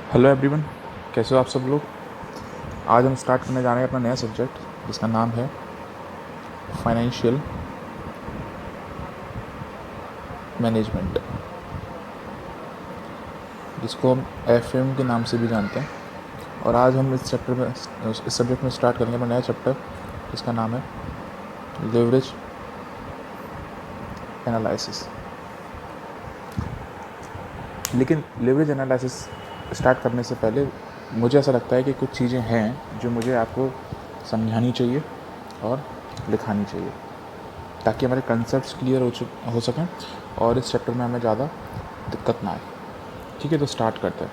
Hello everyone, कैसे हो आप सब लोग। आज हम स्टार्ट करने जा रहे हैं अपना नया सब्जेक्ट जिसका नाम है फाइनेंशियल मैनेजमेंट, जिसको हम एफएम के नाम से भी जानते हैं। और आज हम इस सब्जेक्ट में स्टार्ट करेंगे अपना नया चैप्टर जिसका नाम है लेवरेज एनालिसिस। लेकिन लेवरेज एनालिसिस स्टार्ट करने से पहले मुझे ऐसा लगता है कि कुछ चीज़ें हैं जो मुझे आपको समझानी चाहिए और लिखानी चाहिए, ताकि हमारे कंसेप्ट्स क्लियर हो सकें और इस चैप्टर में हमें ज़्यादा दिक्कत ना आए। ठीक है, तो स्टार्ट करते हैं।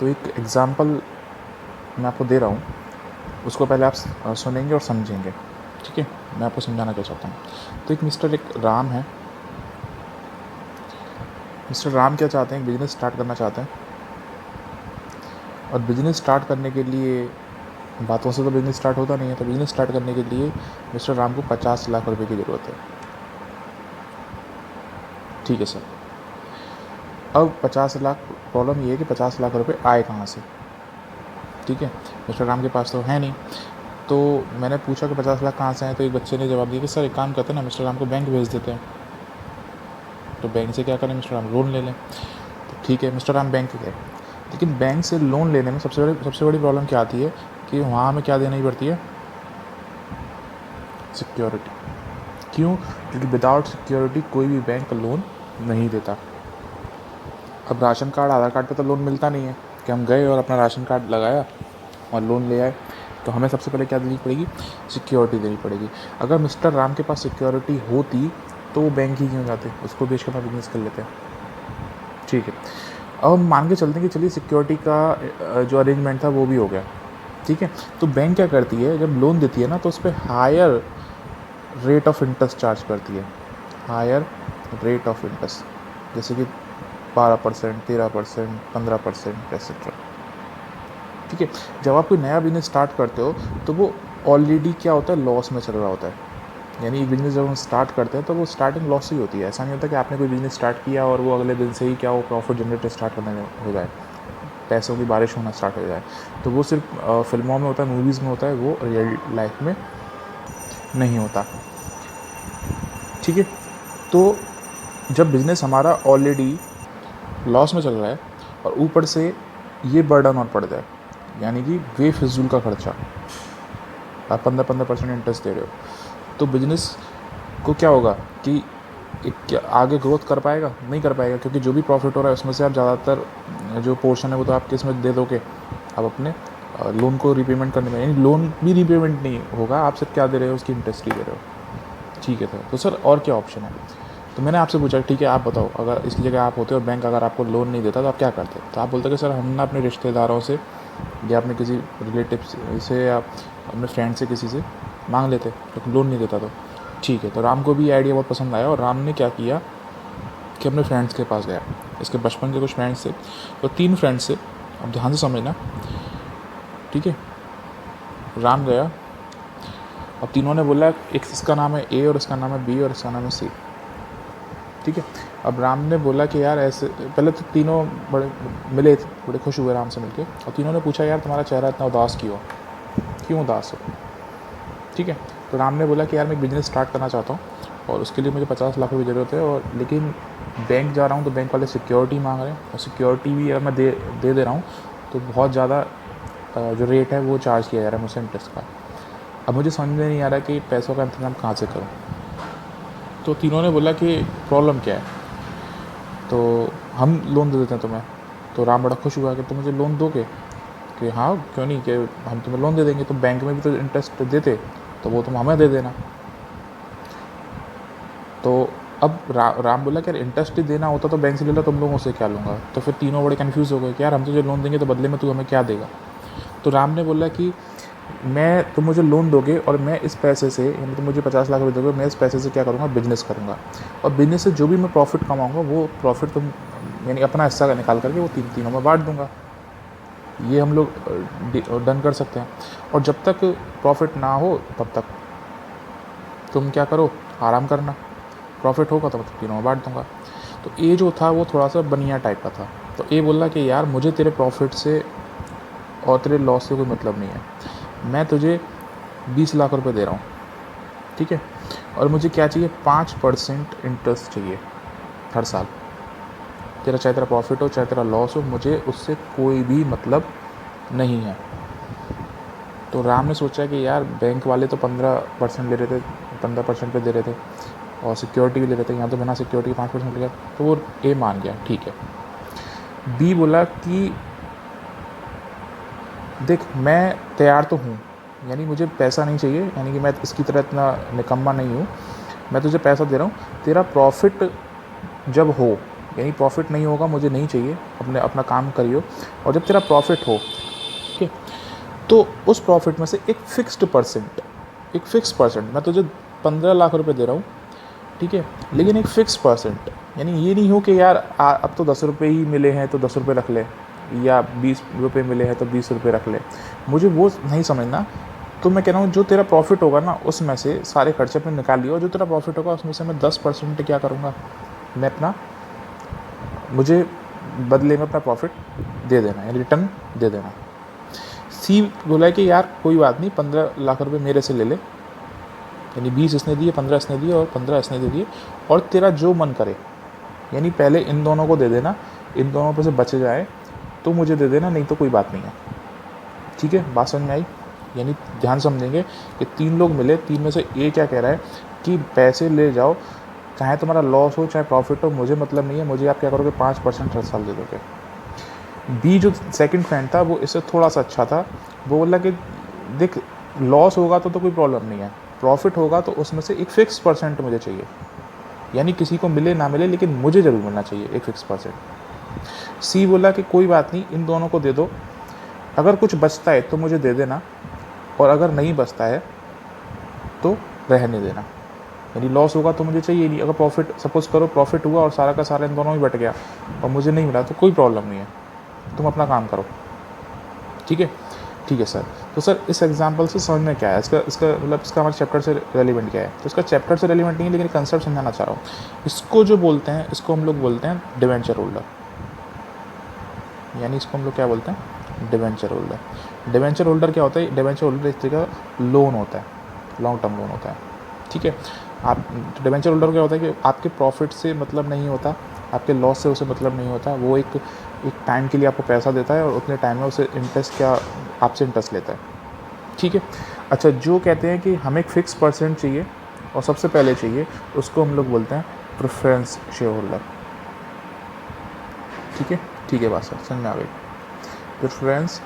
तो एक एग्ज़ाम्पल मैं आपको दे रहा हूँ, उसको पहले आप सुनेंगे और समझेंगे। ठीक है, मैं आपको समझाना क्या चाहता हूँ। तो एक राम है। मिस्टर राम क्या चाहते हैं, बिज़नेस स्टार्ट करना चाहते हैं। और बिज़नेस स्टार्ट करने के लिए, बातों से तो बिज़नेस स्टार्ट होता नहीं है, तो बिज़नेस स्टार्ट करने के लिए मिस्टर राम को 50 लाख रुपए की ज़रूरत है। ठीक है सर। अब 50 लाख, प्रॉब्लम ये है कि 50 लाख रुपए आए कहाँ से। ठीक है, मिस्टर राम के पास तो है नहीं। तो मैंने पूछा कि 50 लाख कहाँ से आए, तो एक बच्चे ने जवाब दिया कि सर एक काम करते हैं ना, मिस्टर राम को बैंक भेज देते हैं। तो बैंक से क्या करें, मिस्टर राम लोन ले लें। तो ठीक है, मिस्टर राम बैंक गए। लेकिन बैंक से लोन लेने में सबसे बड़ी प्रॉब्लम क्या आती है कि वहाँ हमें क्या देनी पड़ती है, सिक्योरिटी। क्यों? क्योंकि विदाउट सिक्योरिटी कोई भी बैंक लोन नहीं देता। अब राशन कार्ड, आधार कार्ड पे तो लोन मिलता नहीं है कि हम गए और अपना राशन कार्ड लगाया और लोन ले आए। तो हमें सबसे पहले क्या देनी पड़ेगी, सिक्योरिटी देनी पड़ेगी। अगर मिस्टर राम के पास सिक्योरिटी होती तो वो बैंक ही क्यों जाते, उसको बेच कर अपना बिजनेस कर लेते हैं। ठीक है, अब हम मान के चलते हैं कि चलिए सिक्योरिटी का जो अरेंजमेंट था वो भी हो गया। ठीक है, तो बैंक क्या करती है, जब लोन देती है ना, तो उस पर higher rate of interest charge करती है। हायर रेट ऑफ इंटरेस्ट, जैसे कि 12%, 13%, 15% एक्सेट्रा। ठीक है, जब आप कोई नया बिजनेस स्टार्ट करते हो तो वो ऑलरेडी क्या होता है, लॉस में चल रहा होता है। यानी एक बिज़नेस जब हम स्टार्ट करते हैं तो वो स्टार्टिंग लॉस ही होती है। ऐसा नहीं होता कि आपने कोई बिज़नेस स्टार्ट किया और वो अगले दिन से ही क्या वो प्रॉफिट जनरेट स्टार्ट करने हो जाए, पैसों की बारिश होना स्टार्ट हो जाए। तो वो सिर्फ फिल्मों में होता है, मूवीज़ में होता है, वो रियल लाइफ में नहीं होता। ठीक है, तो जब बिज़नेस हमारा ऑलरेडी लॉस में चल रहा है और ऊपर से ये बर्डन और पड़ जाए, यानी कि बेफिजूल का खर्चा, आप 15% इंटरेस्ट दे रहे हो, तो बिजनेस को क्या होगा कि क्या आगे ग्रोथ कर पाएगा, नहीं कर पाएगा। क्योंकि जो भी प्रॉफिट हो रहा है उसमें से आप ज़्यादातर जो पोर्शन है वो तो आप किस में दे दोगे, आप अपने लोन को रिपेमेंट करने में। यानी लोन भी रिपेमेंट नहीं होगा, आप सिर्फ क्या दे रहे हो, उसकी इंटरेस्ट ही दे रहे हो। ठीक है, तो सर और क्या ऑप्शन है। तो मैंने आपसे पूछा ठीक है आप बताओ, अगर इसकी जगह आप होते और बैंक अगर आपको लोन नहीं देता तो आप क्या करते। तो आप बोलते कि सर हम ना अपने रिश्तेदारों से या अपने किसी रिलेटिव से या अपने फ्रेंड से किसी से मांग लेते, तो लोन नहीं देता तो। ठीक है, तो राम को भी आइडिया बहुत पसंद आया और राम ने क्या किया कि अपने फ्रेंड्स के पास गया। इसके बचपन के कुछ फ्रेंड्स थे, तो 3 फ्रेंड्स से, अब ध्यान से समझना। ठीक है, राम गया। अब तीनों ने बोला, एक इसका नाम है ए और इसका नाम है बी और इसका नाम है सी। ठीक है, अब राम ने बोला कि यार ऐसे, पहले तो तीनों बड़े मिले, बड़े खुश हुए राम से मिलके। और तीनों ने पूछा यार तुम्हारा चेहरा इतना उदास क्यों उदास हो। ठीक है, तो राम ने बोला कि यार मैं एक बिज़नेस स्टार्ट करना चाहता हूँ और उसके लिए मुझे 50 लाख रुपये ज़रूरत है, और लेकिन बैंक जा रहा हूँ तो बैंक वाले सिक्योरिटी मांग रहे हैं, और सिक्योरिटी भी अगर मैं दे रहा हूँ तो बहुत ज़्यादा जो रेट है वो चार्ज किया जा रहा है मुझसे इंटरेस्ट का। अब मुझे समझ में नहीं आ रहा कि पैसों का इंतजाम कहाँ से करूँ। तो तीनों ने बोला कि प्रॉब्लम क्या है, तो हम लोन दे देते हैं तुम्हें। तो राम बड़ा खुश हुआ कि तुम मुझे लोन दोगे, कि हाँ क्यों नहीं, कि हम तुम्हें लोन दे देंगे। तो बैंक में भी तो इंटरेस्ट देते, तो वो तुम हमें दे देना। तो अब राम बोला कि यार इंटरेस्ट ही देना होता तो बैंक से ले लो, तुम लोगों से क्या लूँगा। तो फिर तीनों बड़े कन्फ्यूज़ हो गए कि यार हम तुझे लोन देंगे तो बदले में तू हमें क्या देगा। तो राम ने बोला कि तुम मुझे लोन दोगे और मैं इस पैसे से, यानी तुम मुझे 50 लाख रुपये दोगे, मैं इस पैसे से क्या करूँगा, बिजनेस करूँगा। और बिजनेस से जो भी मैं प्रॉफिट कमाऊँगा वो प्रॉफिट तुम, यानी अपना हिस्सा निकाल करके वो तीनों में बांट दूँगा। ये हम लोग डन कर सकते हैं। और जब तक प्रॉफिट ना हो तब तक तुम क्या करो, आराम करना। प्रॉफिट होगा तो तीनों में बांट दूंगा। तो ये जो था वो थोड़ा सा बनिया टाइप का था। तो ए बोला कि यार मुझे तेरे प्रॉफिट से और तेरे लॉस से कोई मतलब नहीं है, मैं तुझे 20 लाख रुपए दे रहा हूँ, ठीक है, और मुझे क्या चाहिए, 5% इंटरेस्ट चाहिए हर साल। तेरा चाहे तेरा प्रॉफिट हो चाहे तेरा लॉस हो, मुझे उससे कोई भी मतलब नहीं है। तो राम ने सोचा कि यार बैंक वाले तो 15% ले रहे थे, 15% पे दे रहे थे, और सिक्योरिटी भी ले रहे थे, यहाँ तो बिना सिक्योरिटी 5% ले गया। तो वो ए मान गया, ठीक है। बी बोला कि देख मैं तैयार तो हूँ, यानी मुझे पैसा नहीं चाहिए, यानी कि मैं इसकी तरह इतना निकम्मा नहीं हूँ, मैं तुझे पैसा दे रहा हूँ, तेरा प्रॉफिट जब हो, यानी प्रॉफिट नहीं होगा मुझे नहीं चाहिए, अपना काम करियो, और जब तेरा प्रॉफिट हो, ठीक है, तो उस प्रॉफिट में से एक फिक्स परसेंट मैं तुझे 15 लाख रुपए दे रहा हूँ, ठीक है, लेकिन एक फिक्स परसेंट, यानी ये नहीं हो कि यार अब तो 10 रुपये ही मिले हैं तो 10 रुपये रख ले, या 20 रुपये मिले हैं तो 20 रुपये रख ले, मुझे वो नहीं समझना। तो मैं कह रहा हूँ जो तेरा प्रॉफिट होगा ना उसमें से सारे खर्चे अपने निकाल लियो, और जो तेरा प्रॉफिट होगा उसमें से मैं 10% क्या करूँगा, मैं अपना, मुझे बदले में अपना प्रॉफिट दे देना, यानी रिटर्न दे देना। सी बोला है कि यार कोई बात नहीं, 15 लाख रुपए मेरे से ले ले, यानी 20 इसने दिए, 15 इसने दिए और 15 इसने दे दिए, और तेरा जो मन करे, यानी पहले इन दोनों को दे देना, इन दोनों पे से बच जाए तो मुझे दे देना, नहीं तो कोई बात नहीं है, ठीक है। बात समझ में आई? यानी ध्यान समझेंगे कि 3 लोग मिले, 3 में से ए क्या कह रहा है कि पैसे ले जाओ, चाहे तुम्हारा लॉस हो चाहे प्रॉफिट हो, मुझे मतलब नहीं है, मुझे आप क्या करोगे, 5% हर साल दे दोगे। बी जो सेकंड फ्रेंड था वो इससे थोड़ा सा अच्छा था, वो बोला कि देख लॉस होगा तो कोई प्रॉब्लम नहीं है, प्रॉफिट होगा तो उसमें से एक फिक्स परसेंट मुझे चाहिए, यानी किसी को मिले ना मिले लेकिन मुझे ज़रूर मिलना चाहिए एक फिक्स परसेंट। सी बोला कि कोई बात नहीं, इन दोनों को दे दो, अगर कुछ बचता है तो मुझे दे देना, और अगर नहीं बचता है तो रहने देना, यानी लॉस होगा तो मुझे चाहिए नहीं, अगर प्रॉफिट, सपोज करो प्रॉफिट हुआ और सारा का सारा इन दोनों में बट गया और मुझे नहीं मिला तो कोई प्रॉब्लम नहीं है, तुम अपना काम करो, ठीक है। ठीक है सर। तो सर इस एग्जांपल से समझ में क्या है, इसका मतलब इसका हमारे चैप्टर से रेलिवेंट क्या है, तो इसका चैप्टर से रेलिवेंट नहीं है लेकिन कंसेप्ट समझाना चाह रहा हूँ। इसको जो बोलते हैं, इसको हम लोग बोलते हैं डिवेंचर होल्डर, यानी इसको हम लोग क्या बोलते हैं, डिवेंचर होल्डर। डिवेंचर होल्डर क्या होता है, डिवेंचर होल्डर एक तरह का लोन होता है, लॉन्ग टर्म लोन होता है, ठीक है। आप डिवेंचर होल्डर क्या होता है कि आपके प्रॉफिट से मतलब नहीं होता, आपके लॉस से उसे मतलब नहीं होता, वो एक टाइम के लिए आपको पैसा देता है और उतने टाइम में उसे इंटरेस्ट क्या आपसे इंटरेस्ट लेता है, ठीक है। अच्छा, जो कहते हैं कि हमें एक फिक्स परसेंट चाहिए और सबसे पहले चाहिए, उसको हम लोग बोलते हैं प्रेफरेंस शेयर होल्डर, ठीक है। ठीक है बात सर, समझ में आ गई। प्रेफरेंस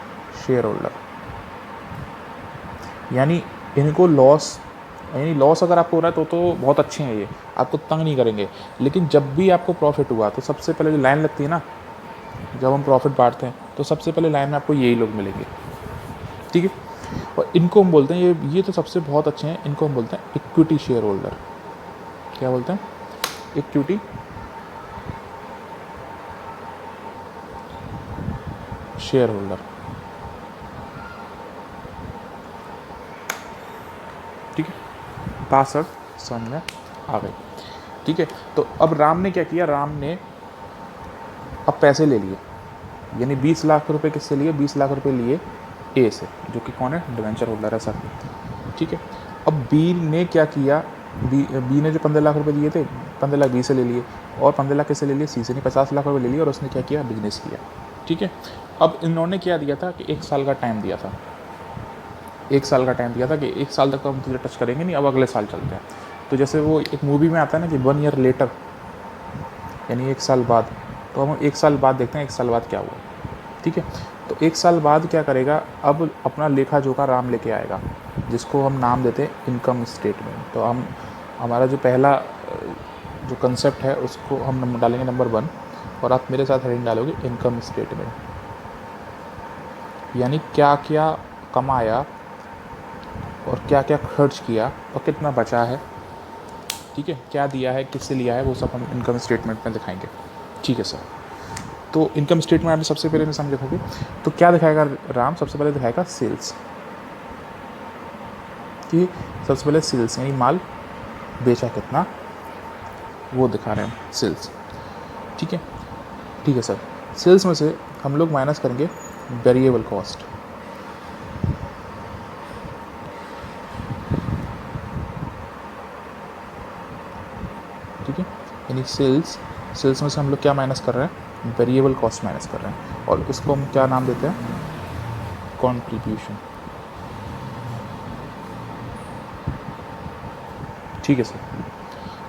शेयर होल्डर, यानी इनको लॉस, यानी लॉस अगर आपको हो रहा है तो बहुत अच्छे हैं, ये आपको तंग नहीं करेंगे, लेकिन जब भी आपको प्रॉफिट हुआ तो सबसे पहले जो लाइन लगती है ना, जब हम प्रॉफिट बांटते हैं तो सबसे पहले लाइन में आपको यही लोग मिलेंगे, ठीक है। और इनको हम बोलते हैं, ये तो सबसे बहुत अच्छे हैं, इनको हम बोलते हैं इक्विटी शेयर होल्डर। क्या बोलते हैं, इक्विटी शेयर होल्डर, ठीक है। बात सर समझ में आ गई, ठीक है। तो अब राम ने क्या किया, राम ने अब पैसे ले लिए, यानी 20 लाख रुपए किससे लिए, 20 लाख रुपए लिए ए से, जो कि कौन है, डिवेंचर होल्डर है सर, ठीक है। अब बी ने क्या किया, बी ने जो 15 लाख रुपए दिए थे, 15 लाख बी से ले लिए, और 15 लाख किससे ले लिए, सी से, नहीं 50 लाख रुपए ले लिए, और उसने क्या किया, बिजनेस किया, ठीक है। अब इन्होंने क्या दिया था कि 1 साल का टाइम दिया था, 1 साल का टाइम दिया था कि 1 साल तक तो हम तुझे टच करेंगे नहीं, अब अगले साल चलते हैं। तो जैसे वो एक मूवी में आता है ना कि 1 ईयर लेटर, यानी 1 साल बाद, तो हम 1 साल बाद देखते हैं 1 साल बाद क्या हुआ, ठीक है। तो 1 साल बाद क्या करेगा, अब अपना लेखा जोखा राम लेके आएगा, जिसको हम नाम देते हैं इनकम स्टेटमेंट। तो हम हमारा जो पहला जो कंसेप्ट है उसको हम डालेंगे नंबर 1, और आप मेरे साथ हेडिंग डालोगे इनकम स्टेटमेंट, यानी क्या क्या कमाया और क्या क्या खर्च किया और कितना बचा है, ठीक है, क्या दिया है, किससे लिया है, वो सब हम इनकम स्टेटमेंट में दिखाएंगे, ठीक है सर। तो इनकम स्टेटमेंट में सबसे पहले समझ रखोगे तो क्या दिखाएगा राम, सबसे पहले दिखाएगा सेल्स, कि सबसे पहले सेल्स यानी माल बेचा कितना, वो दिखा रहे हैं सेल्स, ठीक है। ठीक है सर। सेल्स में से हम लोग माइनस करेंगे वेरिएबल कॉस्ट। ठीक है, यानी सेल्स में से हम लोग क्या माइनस कर रहे हैं, वेरिएबल कॉस्ट माइनस कर रहे हैं, और इसको हम क्या नाम देते हैं, कंट्रीब्यूशन। ठीक है सर।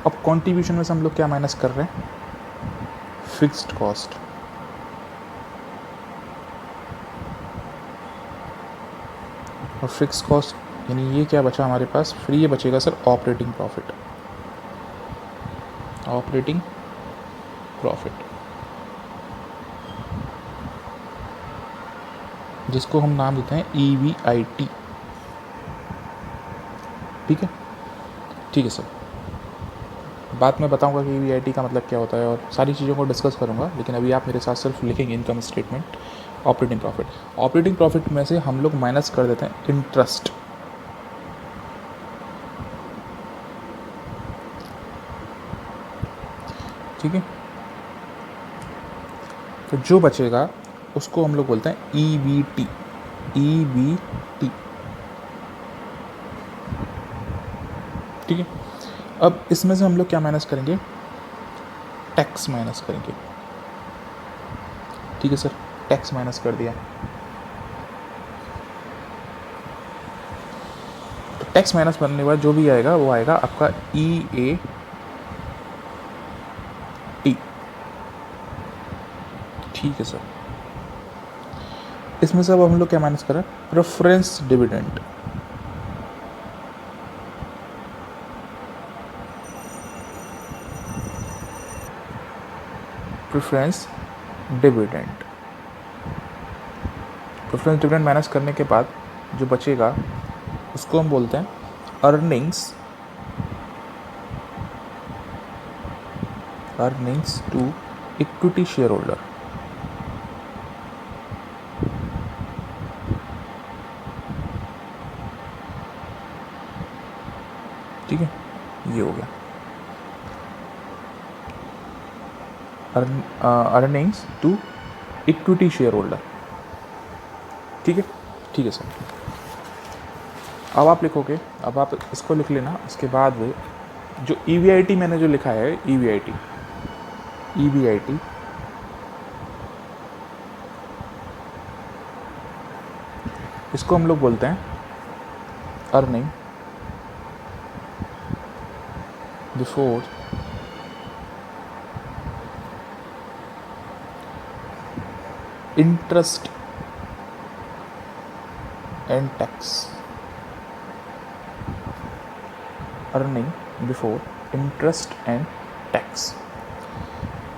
अब कंट्रीब्यूशन में से हम लोग क्या माइनस कर रहे हैं, फिक्स्ड कॉस्ट। और फिक्स कॉस्ट यानी ये क्या बचा हमारे पास, फिर ये बचेगा sir operating profit. Operating profit जिसको हम नाम देते हैं EBIT। ठीक है, ठीक है सर। बाद में बताऊंगा कि EBIT का मतलब क्या होता है और सारी चीज़ों को डिस्कस करूंगा, लेकिन अभी आप मेरे साथ सिर्फ लिखेंगे income statement, operating profit. Operating profit में से हम लोग माइनस कर देते हैं इंटरेस्ट। ठीक है, तो जो बचेगा उसको हम लोग बोलते हैं EBT। EBT। ठीक है, अब इसमें से हम लोग क्या माइनस करेंगे, टैक्स माइनस करेंगे। ठीक है सर, टैक्स माइनस कर दिया। तो टैक्स माइनस करने के बाद जो भी आएगा वो आएगा आपका EAT। ठीक है सर, इसमें से अब हम लोग क्या माइनस कर रहे हैं, preference dividend. Preference dividend. Preference dividend minus करने के बाद जो बचेगा उसको हम बोलते हैं earnings to equity share holder. ठीक है, ये हो गया earnings to equity share holder. ठीक है, ठीक है सर। अब आप लिखोगे, अब आप इसको लिख लेना। उसके बाद जो EBIT मैंने जो लिखा है, EBIT इसको हम लोग बोलते हैं earning before interest and tax. Earning before interest and tax.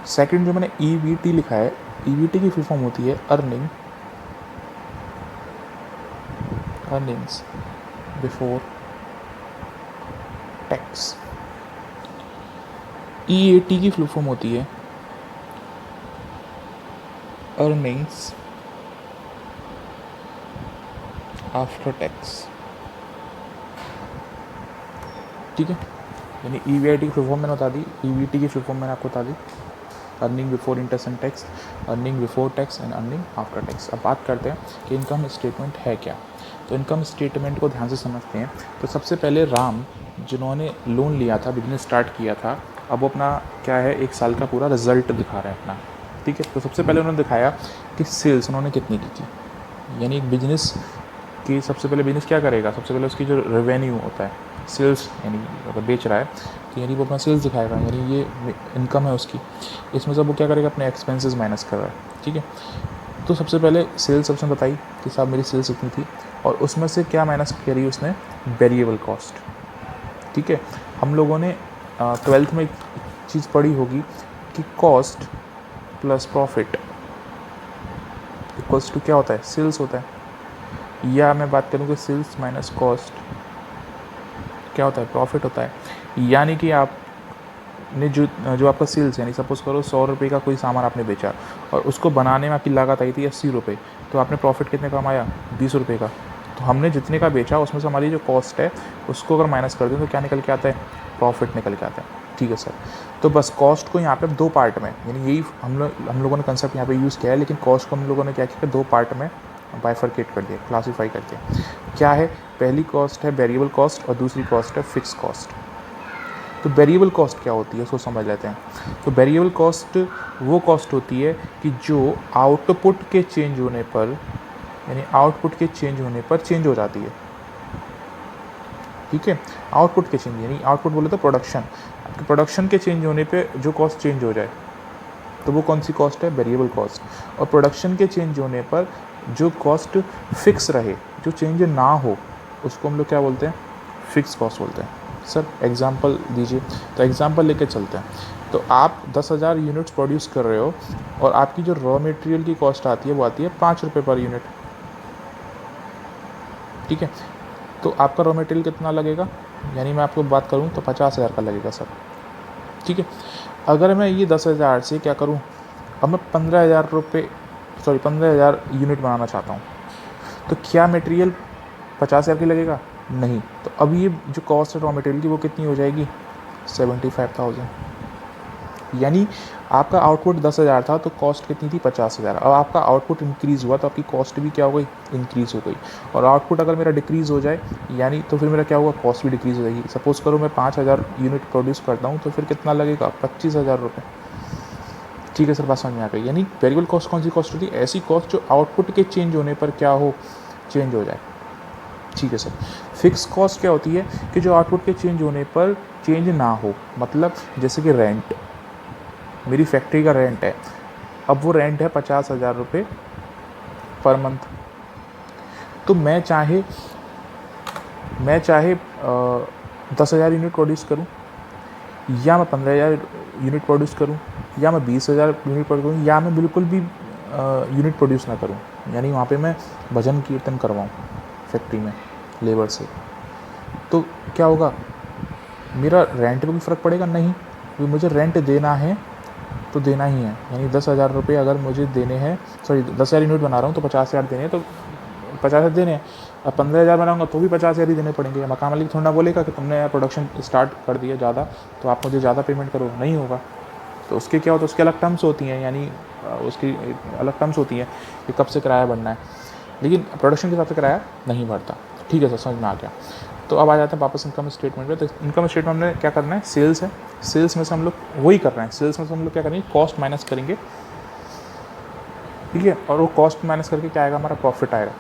Second जो मैंने EBT लिखा है, EBT की फुल फॉर्म होती है अर्निंग्स बिफोर टैक्स। EAT की फुल फॉर्म होती है अर्निंग्स आफ्टर टैक्स। ठीक है, यानी EBIT की फुल फॉर्म मैंने बता दी, EBT की फुल फॉर्म मैंने आपको बता दी, earning before interest and tax, earning before tax and earning after tax. अब बात करते हैं कि इनकम स्टेटमेंट है क्या। तो इनकम स्टेटमेंट को ध्यान से समझते हैं। तो सबसे पहले राम जिन्होंने लोन लिया था, बिजनेस स्टार्ट किया था, अब वो अपना क्या है, 1 साल का पूरा रिजल्ट दिखा रहे हैं अपना। ठीक है, तो सबसे पहले उन्होंने दिखाया कि सेल्स उन्होंने कितनी की थी। यानी एक बिजनेस की सबसे पहले बिजनेस क्या करेगा, सबसे पहले उसकी जो रेवेन्यू होता है, सेल्स, यानी अगर बेच रहा है तो यानी वो अपना सेल्स दिखाएगा, यानी ये इनकम है उसकी। इसमें से वो क्या करेगा, अपने एक्सपेंसेस माइनस कर रहा है। ठीक है, तो सबसे पहले सेल्स उसने बताई कि साहब मेरी सेल्स इतनी थी, और उसमें से क्या माइनस करी उसने, वेरिएबल कॉस्ट। ठीक है, हम लोगों ने 12th में एक चीज़ पढ़ी होगी कि cost plus profit equals to क्या होता है, सेल्स होता है। या मैं बात करूँ कि सेल्स माइनस कॉस्ट क्या होता है, प्रॉफिट होता है। यानी कि आपने जो आपका सेल्स, यानी सपोज़ करो 100 रुपये का कोई सामान आपने बेचा और उसको बनाने में आपकी लागत आई थी 80 रुपये, तो आपने प्रॉफिट कितने कमाया, 20 रुपये का। तो हमने जितने का बेचा उसमें से हमारी जो कॉस्ट है उसको अगर माइनस कर दें तो क्या निकल के आता है, प्रॉफिट निकल के आता है। ठीक है सर। तो बस कॉस्ट को यहाँ पे 2 पार्ट में, यानी यही हम लोगों ने कंसेप्ट यहाँ पे यूज़ किया है, लेकिन कॉस्ट को हम लोगों ने क्या किया, 2 पार्ट में बाइफरकेट कर दिया, क्लासीफाई कर दिया। क्या है, पहली कॉस्ट है वेरिएबल कॉस्ट और दूसरी कॉस्ट है फिक्स कॉस्ट। तो वेरिएबल कॉस्ट क्या होती है उसको समझ लेते हैं। तो वेरिएबल कॉस्ट वो कॉस्ट होती है कि जो आउटपुट के चेंज होने पर, यानी आउटपुट के चेंज होने पर चेंज हो जाती है। ठीक है, आउटपुट के चेंज, यानी आउटपुट बोले तो प्रोडक्शन, आपके प्रोडक्शन के चेंज होने पे जो कॉस्ट चेंज हो जाए तो वो कौन सी कॉस्ट है, वेरिएबल कॉस्ट। और प्रोडक्शन के चेंज होने पर जो कॉस्ट फिक्स रहे, जो चेंज ना हो, उसको हम लोग क्या बोलते हैं, फिक्स कॉस्ट बोलते हैं। सर एग्जांपल दीजिए। तो एग्जांपल लेके चलते हैं। तो आप 10,000 यूनिट्स प्रोड्यूस कर रहे हो और आपकी जो रॉ मटेरियल की कॉस्ट आती है वो आती है 5 रुपये पर यूनिट। ठीक है, तो आपका रॉ मटेरियल कितना लगेगा, यानी मैं आपको बात करूँ तो 50,000 का लगेगा सर। ठीक है, अगर मैं ये 10,000 से क्या करूँ, अब मैं 15,000 यूनिट बनाना चाहता हूँ, तो क्या मटेरियल 50,000 की लगेगा, नहीं। तो अब ये जो कॉस्ट है रॉ मटेरियल की वो कितनी हो जाएगी, 75,000। यानी आपका आउटपुट 10,000 था तो कॉस्ट कितनी थी, 50,000। अब आपका आउटपुट इंक्रीज़ हुआ तो आपकी कॉस्ट भी क्या हो गई, इंक्रीज़ हो गई। और आउटपुट अगर मेरा डिक्रीज़ हो जाए, यानी तो फिर मेरा क्या होगा, कॉस्ट भी डिक्रीज़ हो जाएगी। सपोज़ करो मैं 5,000 यूनिट प्रोड्यूस करता हूँ तो फिर कितना लगेगा, 25,000 रुपये। ठीक है सर, बात समझ में आ गई। यानी वेरिएबल कॉस्ट कौन सी कॉस्ट होती है, ऐसी कॉस्ट जो आउटपुट के चेंज होने पर क्या हो, चेंज हो जाए। ठीक है सर। फिक्स कॉस्ट क्या होती है कि जो आउटपुट के चेंज होने पर चेंज ना हो, मतलब जैसे कि रेंट, मेरी फैक्ट्री का रेंट है, अब वो रेंट है 50,000 रुपये पर मंथ। तो मैं चाहे 10,000 यूनिट प्रोड्यूस करूं, या मैं 15,000 यूनिट प्रोड्यूस करूं, या मैं 20,000 यूनिट प्रोड्यूस करूं, या मैं बिल्कुल भी यूनिट प्रोड्यूस ना करूं, यानी वहाँ पे मैं भजन कीर्तन करवाऊं फैक्ट्री में लेबर से, तो क्या होगा, मेरा रेंट पे भी फ़र्क पड़ेगा नहीं, क्योंकि मुझे रेंट देना है तो देना ही है। यानी 10,000 रुपये अगर मुझे देने हैं, 10,000 यूनिट बना रहा हूँ तो 50,000 देने हैं, तो 50,000 देने हैं। अब 15,000 बनाऊंगा तो भी 50,000 ही देने पड़ेंगे। मकान मालिक थोड़ा ना बोलेगा कि तुमने यार प्रोडक्शन स्टार्ट कर दिया ज़्यादा तो आप मुझे ज़्यादा पेमेंट करो, नहीं होगा। तो उसके क्या होता है, उसके अलग टर्म्स होती हैं, यानी उसकी अलग टर्म्स होती हैं कि कब से किराया बढ़ना है, लेकिन प्रोडक्शन के हिसाब से किराया नहीं बढ़ता। ठीक है सर, समझ में आ गया। तो अब आ जाते हैं वापस इनकम स्टेटमेंट पे। तो इनकम स्टेटमेंट में क्या करना है, सेल्स है, सेल्स में से हम लोग वही कर रहे हैं, सेल्स में से हम लोग क्या करेंगे, कॉस्ट माइनस करेंगे। ठीक है, और वो कॉस्ट माइनस करके क्या आएगा, हमारा प्रॉफिट आएगा।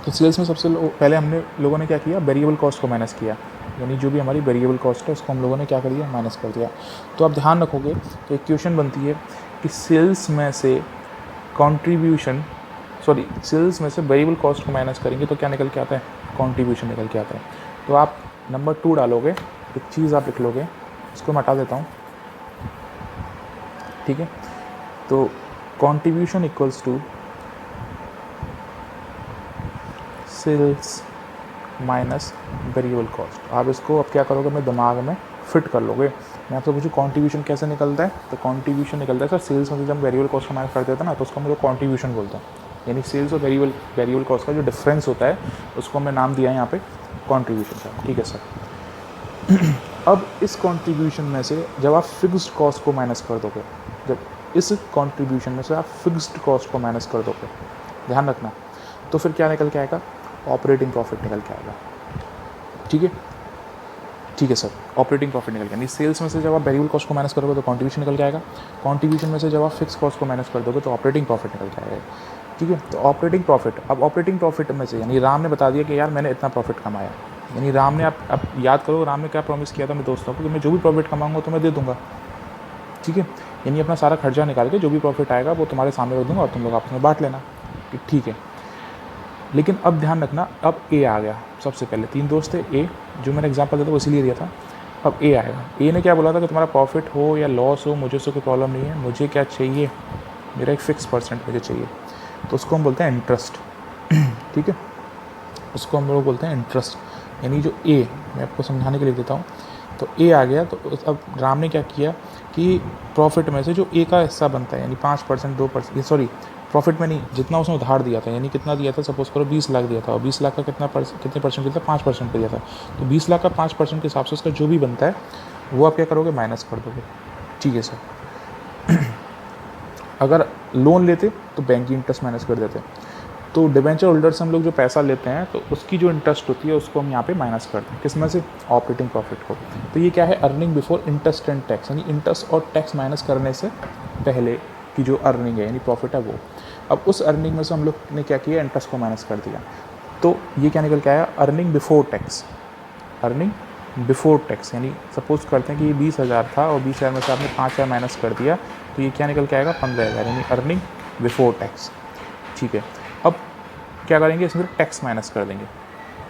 तो सेल्स में सबसे पहले हमने लोगों ने क्या किया, वेरिएबल कॉस्ट को माइनस किया, यानी जो भी हमारी वेरिएबल कॉस्ट है उसको हम लोगों ने क्या कर दिया, माइनस कर दिया। तो आप ध्यान रखोगे तो एक क्वेश्चन बनती है कि सेल्स में से सेल्स में से वेरिएबल कॉस्ट को माइनस करेंगे तो क्या निकल के आता है, कॉन्ट्रीब्यूशन निकल के आता है। तो आप नंबर 2 डालोगे, एक चीज़ आप लिख लोगे, इसको मैं हटा देता हूँ। ठीक है, तो contribution equals to sales minus variable cost. आप इसको अब क्या करोगे, अपने दिमाग में फिट कर लोगे। मैं आपसे पूछूँ कॉन्ट्रीब्यूशन कैसे निकलता है, तो कॉन्ट्रीब्यूशन निकलता है सर, सेल्स में जब वेरिएबल कॉस्ट को माइनस कर देता है ना, तो उसको हम लोग कॉन्ट्रीब्यूशन बोलते हैं। यानी सेल्स और वेरिएबल कॉस्ट का जो डिफरेंस होता है उसको हमने नाम दिया है यहाँ पे कॉन्ट्रीब्यूशन का। ठीक है सर। अब इस कॉन्ट्रीब्यूशन में से जब आप फिक्स्ड कॉस्ट को माइनस कर दोगे, जब इस कॉन्ट्रीब्यूशन में से आप फिक्स्ड कॉस्ट को माइनस कर दोगे, ध्यान रखना, तो फिर क्या निकल के आएगा, ऑपरेटिंग प्रॉफिट निकल के आएगा। ठीक है, ठीक है सर, ऑपरेटिंग प्रॉफिट निकल के, यानी सेल्स में से जब आप वेरिएबल कॉस्ट को माइनस करोगे तो कॉन्ट्रीब्यूशन निकल के आएगा, कॉन्ट्रीब्यूशन में से जब आप फिक्स कॉस्ट को माइनस कर दोगे तो ऑपरेटिंग प्रॉफिट निकल के आएगा। ठीक है, तो ऑपरेटिंग प्रॉफिट, अब ऑपरेटिंग प्रॉफिट में से यानी राम ने बता दिया कि यार मैंने इतना प्रॉफिट कमाया, यानी राम ने, आप याद करो राम ने क्या प्रॉमिस किया था अपने दोस्तों को कि मैं जो भी प्रॉफिट कमाऊंगा तो मैं दे दूंगा। ठीक है, यानी अपना सारा खर्चा निकाल के जो भी प्रॉफिट आएगा वो तुम्हारे सामने रख दूंगा और तुम लोग आपस में बांट लेना। ठीक है, लेकिन अब ध्यान रखना, अब ए आ गया। सबसे पहले 3 दोस्त थे, ए जो मैंने एग्जांपल दिया था वो इसीलिए दिया था। अब ए आएगा, ए ने क्या बोला था कि तुम्हारा प्रॉफिट हो या लॉस हो मुझे उससे कोई प्रॉब्लम नहीं है, मुझे क्या चाहिए, मेरा एक फिक्स % मुझे चाहिए, तो उसको हम बोलते हैं इंटरेस्ट। ठीक है, उसको हम लोग बोलते हैं इंटरेस्ट। यानी जो ए, मैं आपको समझाने के लिए देता हूँ, तो ए आ गया। तो अब राम ने क्या किया कि प्रॉफिट में से जो ए का हिस्सा बनता है, यानी 5%, 2%, सॉरी प्रॉफिट में नहीं, जितना उसने उधार दिया था, यानी कितना दिया था, सपोज करो 20 लाख दिया था, और 20 लाख का कितने % दिया था, 5% दिया था। तो 20 लाख का 5% के हिसाब से उसका जो भी बनता है वो आप क्या करोगे, माइनस कर दोगे। ठीक है सर। अगर लोन लेते तो बैंक की इंटरेस्ट माइनस कर देते। तो डिबेंचर होल्डर से हम लोग जो पैसा लेते हैं तो उसकी जो इंटरेस्ट होती है उसको हम यहाँ पे माइनस करते हैं, किसमें से, ऑपरेटिंग प्रॉफिट को। तो ये क्या है, earning before interest and tax, यानी इंटरेस्ट और टैक्स माइनस करने से पहले की जो अर्निंग है यानी प्रॉफिट है वो। अब उस अर्निंग में से हम लोग ने क्या किया, इंटरेस्ट को माइनस कर दिया। तो ये क्या निकल के आया, earning before tax. Earning before tax यानी सपोज करते हैं कि ये 20,000 था और 20,000 में से आपने 5,000 माइनस कर दिया, तो ये क्या निकल के आएगा, 15,000, यानी अर्निंग बिफोर टैक्स। ठीक है। अब क्या करेंगे, इसमें टैक्स माइनस कर देंगे।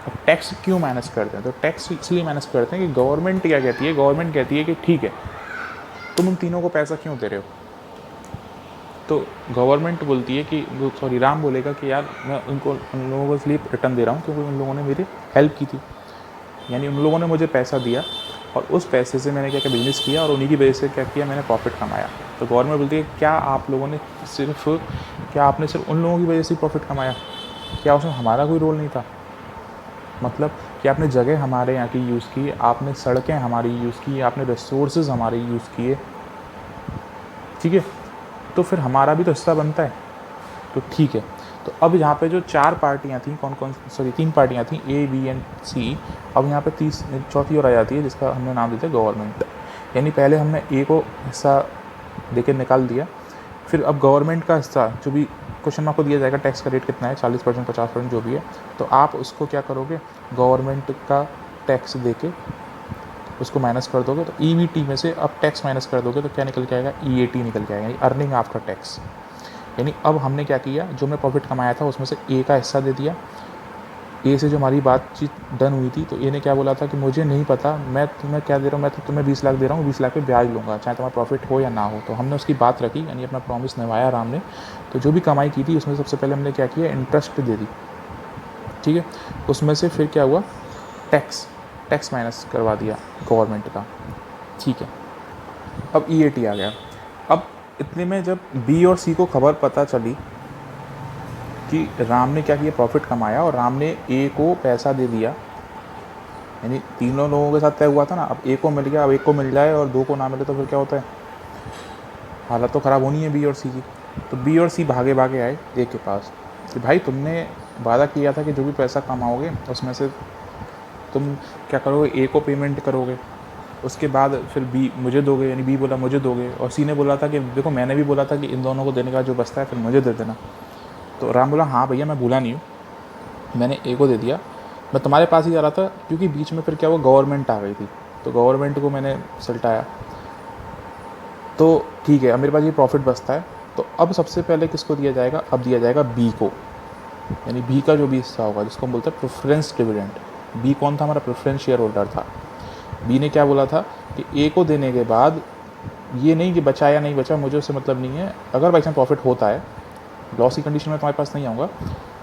अब टैक्स क्यों माइनस करते हैं, तो टैक्स इसलिए माइनस करते हैं कि गवर्नमेंट क्या कहती है, गवर्नमेंट कहती है कि ठीक है तुम उन तीनों को पैसा क्यों दे रहे हो। तो गवर्नमेंट बोलती है कि, सॉरी राम बोलेगा कि यार मैं उनको, उन लोगों को इसलिए रिटर्न दे रहा हूँ क्योंकि उन लोगों ने मेरी हेल्प की थी, यानी उन लोगों ने मुझे पैसा दिया और उस पैसे से मैंने क्या क्या बिजनेस किया और उन्हीं की वजह से क्या किया, मैंने प्रॉफिट कमाया। तो गवर्नमेंट बोलती है क्या आप लोगों ने सिर्फ, क्या आपने सिर्फ उन लोगों की वजह से प्रॉफिट कमाया, क्या उसमें हमारा कोई रोल नहीं था। मतलब कि आपने जगह हमारे यहाँ की यूज़ की, आपने सड़कें हमारी यूज़ की, आपने रिसोर्सेज हमारे यूज़ किए, ठीक है, तो फिर हमारा भी तो हिस्सा बनता है। तो ठीक है। तो अब यहाँ पे जो 4 पार्टियाँ थी, कौन कौन, सॉरी 3 पार्टियाँ थी, ए बी एंड सी। अब यहाँ पे चौथी और आ जाती है जिसका हमने नाम देते हैं गवर्नमेंट। यानी पहले हमने ए को हिस्सा देके निकाल दिया, फिर अब गवर्नमेंट का हिस्सा जो भी क्वेश्चन में आपको दिया जाएगा, टैक्स का रेट कितना है, 40%, 50% जो भी है, तो आप उसको क्या करोगे, गवर्नमेंट का टैक्स देके उसको माइनस कर दोगे। तो ईवीटी में से अब टैक्स माइनस कर दोगे तो क्या निकल के आएगा, ईएटी निकल के आएगा, यानी अर्निंग आफ्टर टैक्स। यानी अब हमने क्या किया, जो मैं प्रॉफिट कमाया था उसमें से ए का हिस्सा दे दिया। ए से जो हमारी बातचीत डन हुई थी, तो ए ने क्या बोला था कि मुझे नहीं पता, मैं तुम्हें क्या दे रहा हूँ, मैं तो तुम्हें 20 लाख दे रहा हूँ, 20 लाख पे ब्याज लूँगा चाहे तुम्हारा प्रॉफिट हो या ना हो। तो हमने उसकी बात रखी, यानी अपना प्रॉमिस निभाया राम ने। तो जो भी कमाई की थी उसमें सबसे पहले हमने क्या किया, इंटरेस्ट दे दी। ठीक है। उसमें से फिर क्या हुआ, टैक्स माइनस करवा दिया गवर्नमेंट का। ठीक है। अब ईएटी आ गया। अब इतने में जब बी और सी को खबर पता चली कि राम ने क्या किया, प्रॉफिट कमाया और राम ने ए को पैसा दे दिया, यानी तीनों लोगों के साथ तय हुआ था ना, अब ए को मिल गया, अब एक को मिल जाए और 2 को ना मिले तो फिर क्या होता है, हालत तो ख़राब होनी है बी और सी की। तो बी और सी भागे भागे आए ए के पास कि भाई तुमने वादा किया था कि जो भी पैसा कमाओगे उसमें से तुम क्या करोगे, ए को पेमेंट करोगे, उसके बाद फिर बी मुझे दोगे, यानी बी बोला मुझे दोगे, और सी ने बोला था कि देखो मैंने भी बोला था कि इन दोनों को देने का जो बचता है फिर मुझे दे देना। तो राम बोला हाँ भैया मैं भूला नहीं हूँ, मैंने ए को दे दिया, मैं तुम्हारे पास ही जा रहा था, क्योंकि बीच में फिर क्या हुआ, गवर्नमेंट आ गई थी, तो गवर्नमेंट को मैंने सल्टाया। तो ठीक है, अब मेरे पास ये प्रॉफिट बचता है, तो अब सबसे पहले किसको दिया जाएगा, अब दिया जाएगा बी को, यानी बी का जो भी हिस्सा होगा जिसको हम बोलते हैं प्रेफरेंस डिविडेंड। बी कौन था, हमारा प्रेफरेंस शेयर होल्डर था। बी ने क्या बोला था कि ए को देने के बाद ये नहीं कि बचा या नहीं बचा, मुझे उससे मतलब नहीं है, अगर बाई चांस प्रॉफिट होता है, लॉस की कंडीशन में तुम्हारे पास नहीं आऊँगा।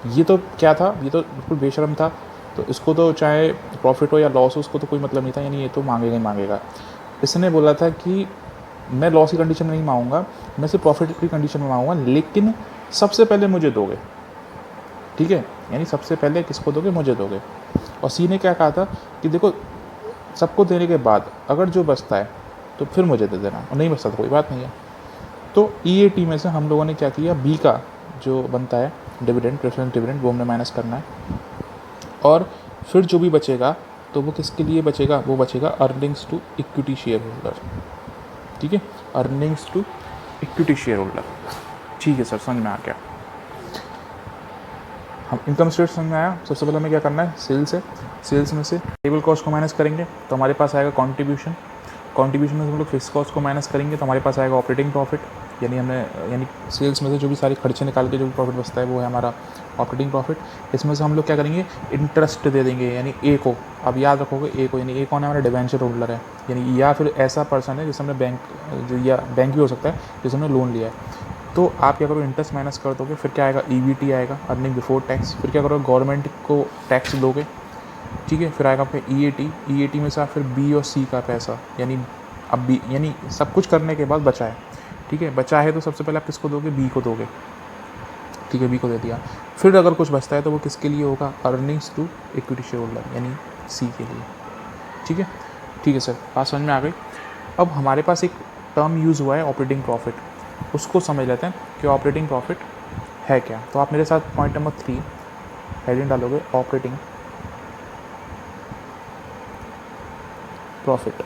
ये तो क्या था, ये तो बिल्कुल बेशरम था, तो इसको तो चाहे प्रॉफिट हो या लॉस हो उसको तो कोई मतलब नहीं था, यानी ये तो मांगेगा ही मांगेगा। इसने बोला था कि मैं लॉस की कंडीशन में नहीं मांगूंगा, मैं सिर्फ प्रॉफिट की कंडीशन में मांगूंगा, लेकिन सबसे पहले मुझे दोगे। ठीक है, यानी सबसे पहले किसको दोगे, मुझे दोगे। और सी ने क्या कहा था कि देखो सबको देने के बाद अगर जो बचता है तो फिर मुझे दे देना, और नहीं बचता तो कोई बात नहीं है। तो ईएटी में से हम लोगों ने क्या किया, बी का जो बनता है डिविडेंड, प्रेफरेंस डिविडेंड, वो हमने माइनस करना है, और फिर जो भी बचेगा तो वो किसके लिए बचेगा, वो बचेगा earnings to equity share holder. ठीक है, earnings to equity share holder. ठीक है सर, समझ में आ गया। हम इनकम स्टेट समझ में आया। सबसे पहले हमें क्या करना है, सेल्स है, सेल्स में से टेबल कॉस्ट को माइनस करेंगे तो हमारे पास आएगा कॉन्ट्रीब्यूशन, कॉन्ट्रीब्यूशन में से हम लोग फिक्स कॉस्ट को माइनस करेंगे तो हमारे पास आएगा ऑपरेटिंग प्रॉफिट, यानी सेल्स में से जो भी सारे खर्चे निकाल के जो भी प्रॉफिट बचता है वो है हमारा ऑपरेटिंग प्रॉफिट। इसमें से हम लोग क्या करेंगे, इंटरेस्ट दे देंगे, यानी ए को, अब याद रखोगे ए को, यानी ए कौन है, हमारा डिवेंचर होल्डर है, यानी या फिर ऐसा पर्सन है जिससे हमने बैंक, या बैंक भी हो सकता है जिससे हमने लोन लिया है। तो आप क्या करो, इंटरेस्ट माइनस कर दोगे, फिर क्या आएगा, ईवीटी आएगा, अर्निंग बिफोर टैक्स, फिर क्या करोगे, गवर्नमेंट को टैक्स दोगे। ठीक है, फिर आएगा आपका ईएटी में से आप फिर बी और सी का पैसा, यानी अब बी, यानी सब कुछ करने के बाद बचा है। ठीक है, बचा है तो सबसे पहले आप किसको दोगे, बी को दोगे। ठीक है, बी को दे दिया, फिर अगर कुछ बचता है तो वो किसके लिए होगा, earnings to equity share holder, यानी सी के लिए। ठीक है सर, बात समझ में आ गई। अब हमारे पास एक टर्म यूज़ हुआ है ऑपरेटिंग प्रॉफिट, उसको समझ लेते हैं कि ऑपरेटिंग प्रॉफिट है क्या। तो आप मेरे साथ पॉइंट नंबर 3 हेडिंग डालोगे, ऑपरेटिंग प्रॉफिट।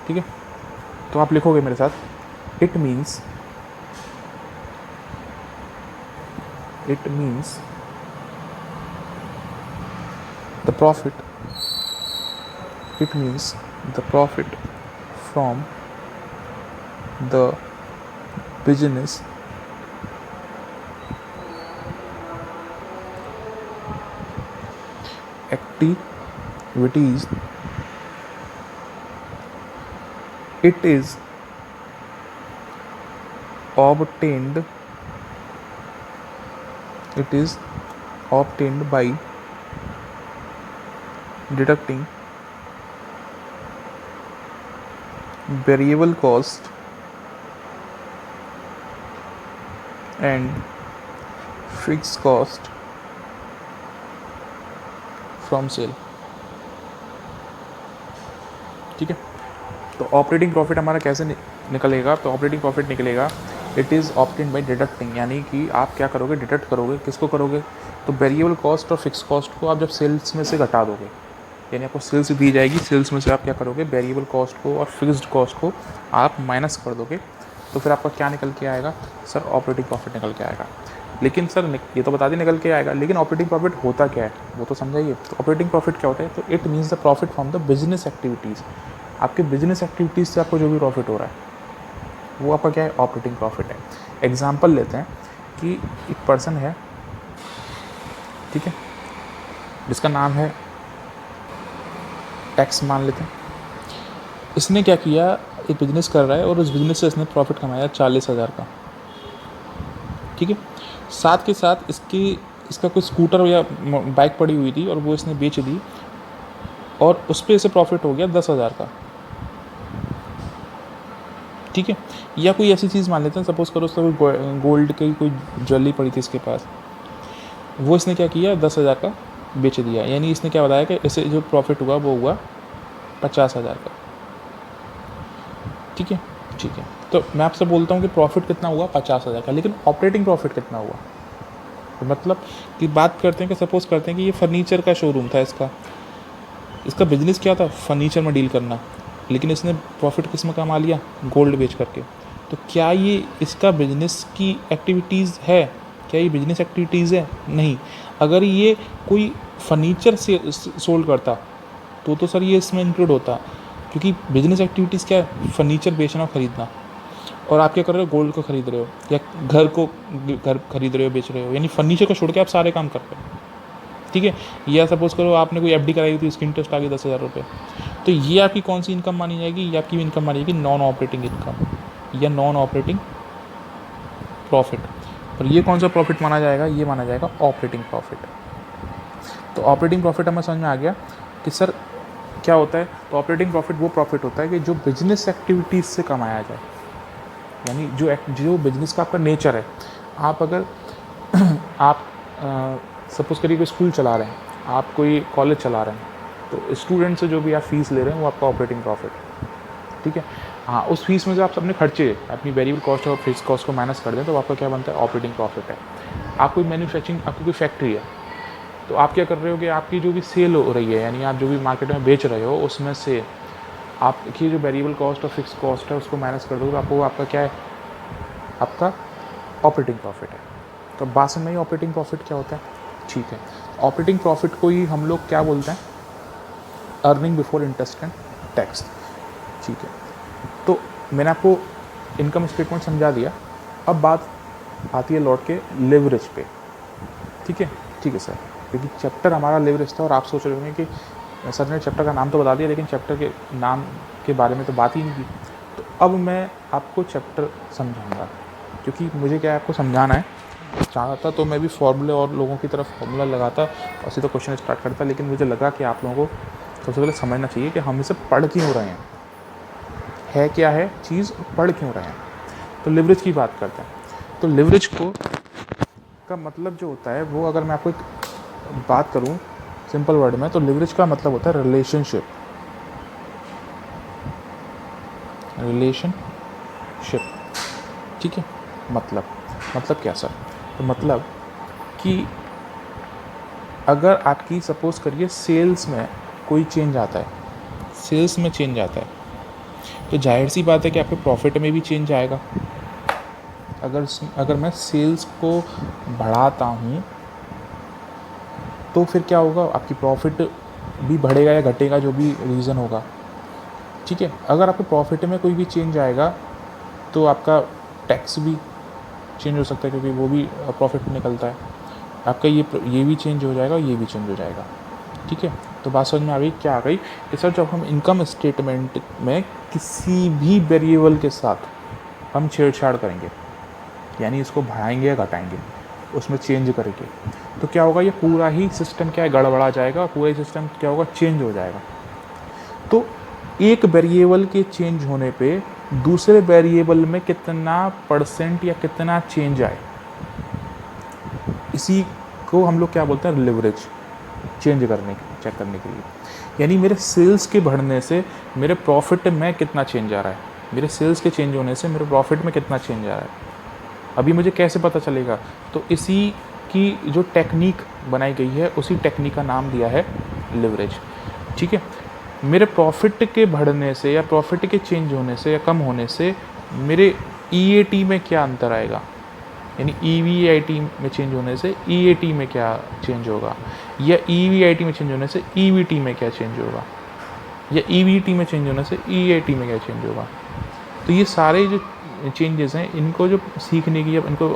ठीक है, तो आप लिखोगे मेरे साथ, it means the profit from the business activities it is obtained by deducting variable cost and fixed cost from sale। ठीक है, तो ऑपरेटिंग प्रॉफिट हमारा कैसे निकलेगा? तो ऑपरेटिंग प्रॉफिट निकलेगा it is obtained by deducting, यानी कि आप क्या करोगे, डिडक्ट करोगे। किसको करोगे? तो वेरिएबल कॉस्ट और फिक्स कॉस्ट को आप जब सेल्स में से घटा दोगे, यानी आपको सेल्स दी जाएगी, सेल्स में से आप क्या करोगे, वेरिएबल कॉस्ट को और फिक्स्ड कॉस्ट को आप माइनस कर दोगे, तो फिर आपका क्या निकल के आएगा? सर ऑपरेटिंग प्रॉफिट निकल के आएगा। लेकिन सर ये तो बता दी निकल के आएगा, लेकिन ऑपरेटिंग प्रॉफिट होता क्या है वो तो समझाइए। तो ऑपरेटिंग प्रॉफिट क्या होता है? तो it means the profit from the business activities. आपके बिजनेस एक्टिविटीज़ से आपको जो भी प्रॉफिट हो रहा है वो आपका क्या है? ऑपरेटिंग प्रॉफिट है। एग्जाम्पल लेते हैं कि एक पर्सन है, ठीक है, जिसका नाम है टैक्स मान लेते हैं। इसने क्या किया, एक बिजनेस कर रहा है और उस बिजनेस से इसने प्रॉफिट कमाया 40,000 का। ठीक है, साथ के साथ इसका कोई स्कूटर या बाइक पड़ी हुई थी और वो इसने बेच दी और उस पर इसे प्रॉफिट हो गया 10,000 का। ठीक है, या कोई ऐसी चीज़ मान लेते हैं, सपोज़ करो उसका कोई गोल्ड की कोई ज्वेलरी पड़ी थी इसके पास, वो इसने क्या किया 10,000 का बेच दिया, यानी इसने क्या बताया कि इसे जो प्रॉफिट हुआ वो हुआ 50,000 का। ठीक है, ठीक है, तो मैं आपसे बोलता हूँ कि प्रॉफिट कितना हुआ 50,000 का, लेकिन ऑपरेटिंग प्रॉफिट कितना हुआ? तो मतलब कि बात करते हैं कि सपोज़ करते हैं कि ये फर्नीचर का शोरूम था, इसका बिजनेस क्या था? फर्नीचर में डील करना, लेकिन इसने प्रॉफिट किस में कमा लिया? गोल्ड बेच करके। तो क्या ये इसका बिजनेस की एक्टिविटीज़ है? क्या ये बिजनेस एक्टिविटीज़ है? नहीं। अगर ये कोई फर्नीचर से सोल्ड करता तो सर ये इसमें इंक्लूड होता, क्योंकि बिजनेस एक्टिविटीज़ क्या है? फर्नीचर बेचना और ख़रीदना। और आप क्या कर रहे हो? गोल्ड को ख़रीद रहे हो या घर खरीद रहे हो, बेच रहे हो, यानी फर्नीचर को छोड़ के आप सारे काम कर रहे हो। ठीक है, या सपोज़ करो आपने कोई एफडी कराई थी, उसकी इंटरेस्ट आ गई 10,000 रुपये, तो ये आपकी कौन सी इनकम मानी जाएगी? ये आपकी इनकम मानी जाएगी नॉन ऑपरेटिंग इनकम या नॉन ऑपरेटिंग प्रॉफिट। और ये कौन सा प्रॉफिट माना जाएगा? ये माना जाएगा ऑपरेटिंग प्रॉफिट। तो ऑपरेटिंग प्रॉफिट हमें समझ में आ गया कि सर क्या होता है। तो ऑपरेटिंग प्रॉफिट वो प्रॉफिट होता है कि जो बिजनेस एक्टिविटीज़ से कमाया जाए, यानी जो बिजनेस का आपका नेचर है। आप अगर आप सपोज़ करिए कोई स्कूल चला रहे हैं, आप कोई कॉलेज चला रहे हैं, तो स्टूडेंट से जो भी आप फीस ले रहे हैं वो आपका ऑपरेटिंग प्रॉफिट। ठीक है, हाँ, उस फीस में से आप अपने खर्चे, अपनी वेरिएबल कॉस्ट और फिक्स कॉस्ट को माइनस कर दें तो आपका क्या बनता है? ऑपरेटिंग प्रॉफिट है। आप कोई मैन्युफैक्चरिंग, आपकी कोई फैक्ट्री है, तो आप क्या कर रहे हो कि आपकी जो भी सेल हो रही है, यानी आप जो भी मार्केट में बेच रहे हो, उसमें से आपकी जो वेरिएबल कॉस्ट और फिक्स कॉस्ट है उसको माइनस कर दो तो आपको आपका क्या है? आपका ऑपरेटिंग प्रॉफिट है। तो बात समझ में ऑपरेटिंग प्रॉफिट क्या होता है? ठीक है, ऑपरेटिंग प्रॉफिट को ही हम लोग क्या बोलते हैं? Earning before interest and tax. ठीक है, तो मैंने आपको इनकम स्टेटमेंट समझा दिया। अब बात आती है लौट के लेवरेज पे। ठीक है सर, क्योंकि चैप्टर हमारा लेवरेज था और आप सोच रहे होंगे कि सर ने चैप्टर का नाम तो बता दिया लेकिन चैप्टर के नाम के बारे में तो बात ही नहीं की। तो अब मैं आपको चैप्टर समझाऊंगा, क्योंकि मुझे क्या है आपको समझाना है। चाहता तो मैं भी फॉर्मूले और लोगों की तरफ फॉर्मूला लगाता और सीधा क्वेश्चन स्टार्ट करता, लेकिन मुझे लगा कि आप लोगों को सबसे पहले समझना चाहिए कि हम इसे पढ़ क्यों रहे हैं क्या है चीज़, पढ़ क्यों रहे हैं। तो लिवरेज की बात करते हैं। तो लिवरेज का मतलब जो होता है वो, अगर मैं आपको एक बात करूं सिंपल वर्ड में, तो लिवरेज का मतलब होता है रिलेशनशिप रिलेशनशिप, ठीक है। मतलब क्या सर? तो मतलब कि अगर आपकी सपोज़ करिए सेल्स में कोई चेंज आता है, सेल्स में चेंज आता है, तो जाहिर सी बात है कि आपके प्रॉफिट में भी चेंज आएगा। अगर मैं सेल्स को बढ़ाता हूँ तो फिर क्या होगा, आपकी प्रॉफिट भी बढ़ेगा या घटेगा, जो भी रीज़न होगा, ठीक है। अगर आपके प्रॉफिट में कोई भी चेंज आएगा तो आपका टैक्स भी चेंज हो सकता है, क्योंकि वो भी प्रॉफिट में निकलता है। आपका ये भी चेंज हो जाएगा, ये भी चेंज हो जाएगा, ठीक है। तो बात समझ में आ गई? क्या आ गई कि सर जब हम इनकम स्टेटमेंट में किसी भी वेरिएबल के साथ हम छेड़छाड़ करेंगे, यानी इसको बढ़ाएंगे या घटाएंगे, उसमें चेंज करेंगे, तो क्या होगा, ये पूरा ही सिस्टम क्या है, गड़बड़ा जाएगा, पूरा ही सिस्टम क्या होगा, चेंज हो जाएगा। तो एक वेरिएबल के चेंज होने पे दूसरे वेरिएबल में कितना % या कितना चेंज आए, इसी को हम लोग क्या बोलते हैं, लिवरेज, चेंज करने चेक करने के लिए। यानी मेरे सेल्स के बढ़ने से मेरे प्रॉफिट में कितना चेंज आ रहा है, मेरे सेल्स के चेंज होने से मेरे प्रॉफिट में कितना चेंज आ रहा है, अभी मुझे कैसे पता चलेगा? तो इसी की जो टेक्निक बनाई गई है, उसी टेक्निक का नाम दिया है लिवरेज, ठीक है। मेरे प्रॉफिट के बढ़ने से या प्रॉफिट के चेंज होने से या कम होने से मेरे ईएटी में क्या अंतर आएगा, यानी ईवीआईटी में चेंज होने से ईएटी में क्या चेंज होगा, या ईवीआईटी में चेंज होने से ईवीटी में क्या चेंज होगा, या ईवीटी में चेंज होने से ईएटी में क्या चेंज होगा। तो ये सारे जो चेंजेस हैं, इनको जो सीखने की या इनको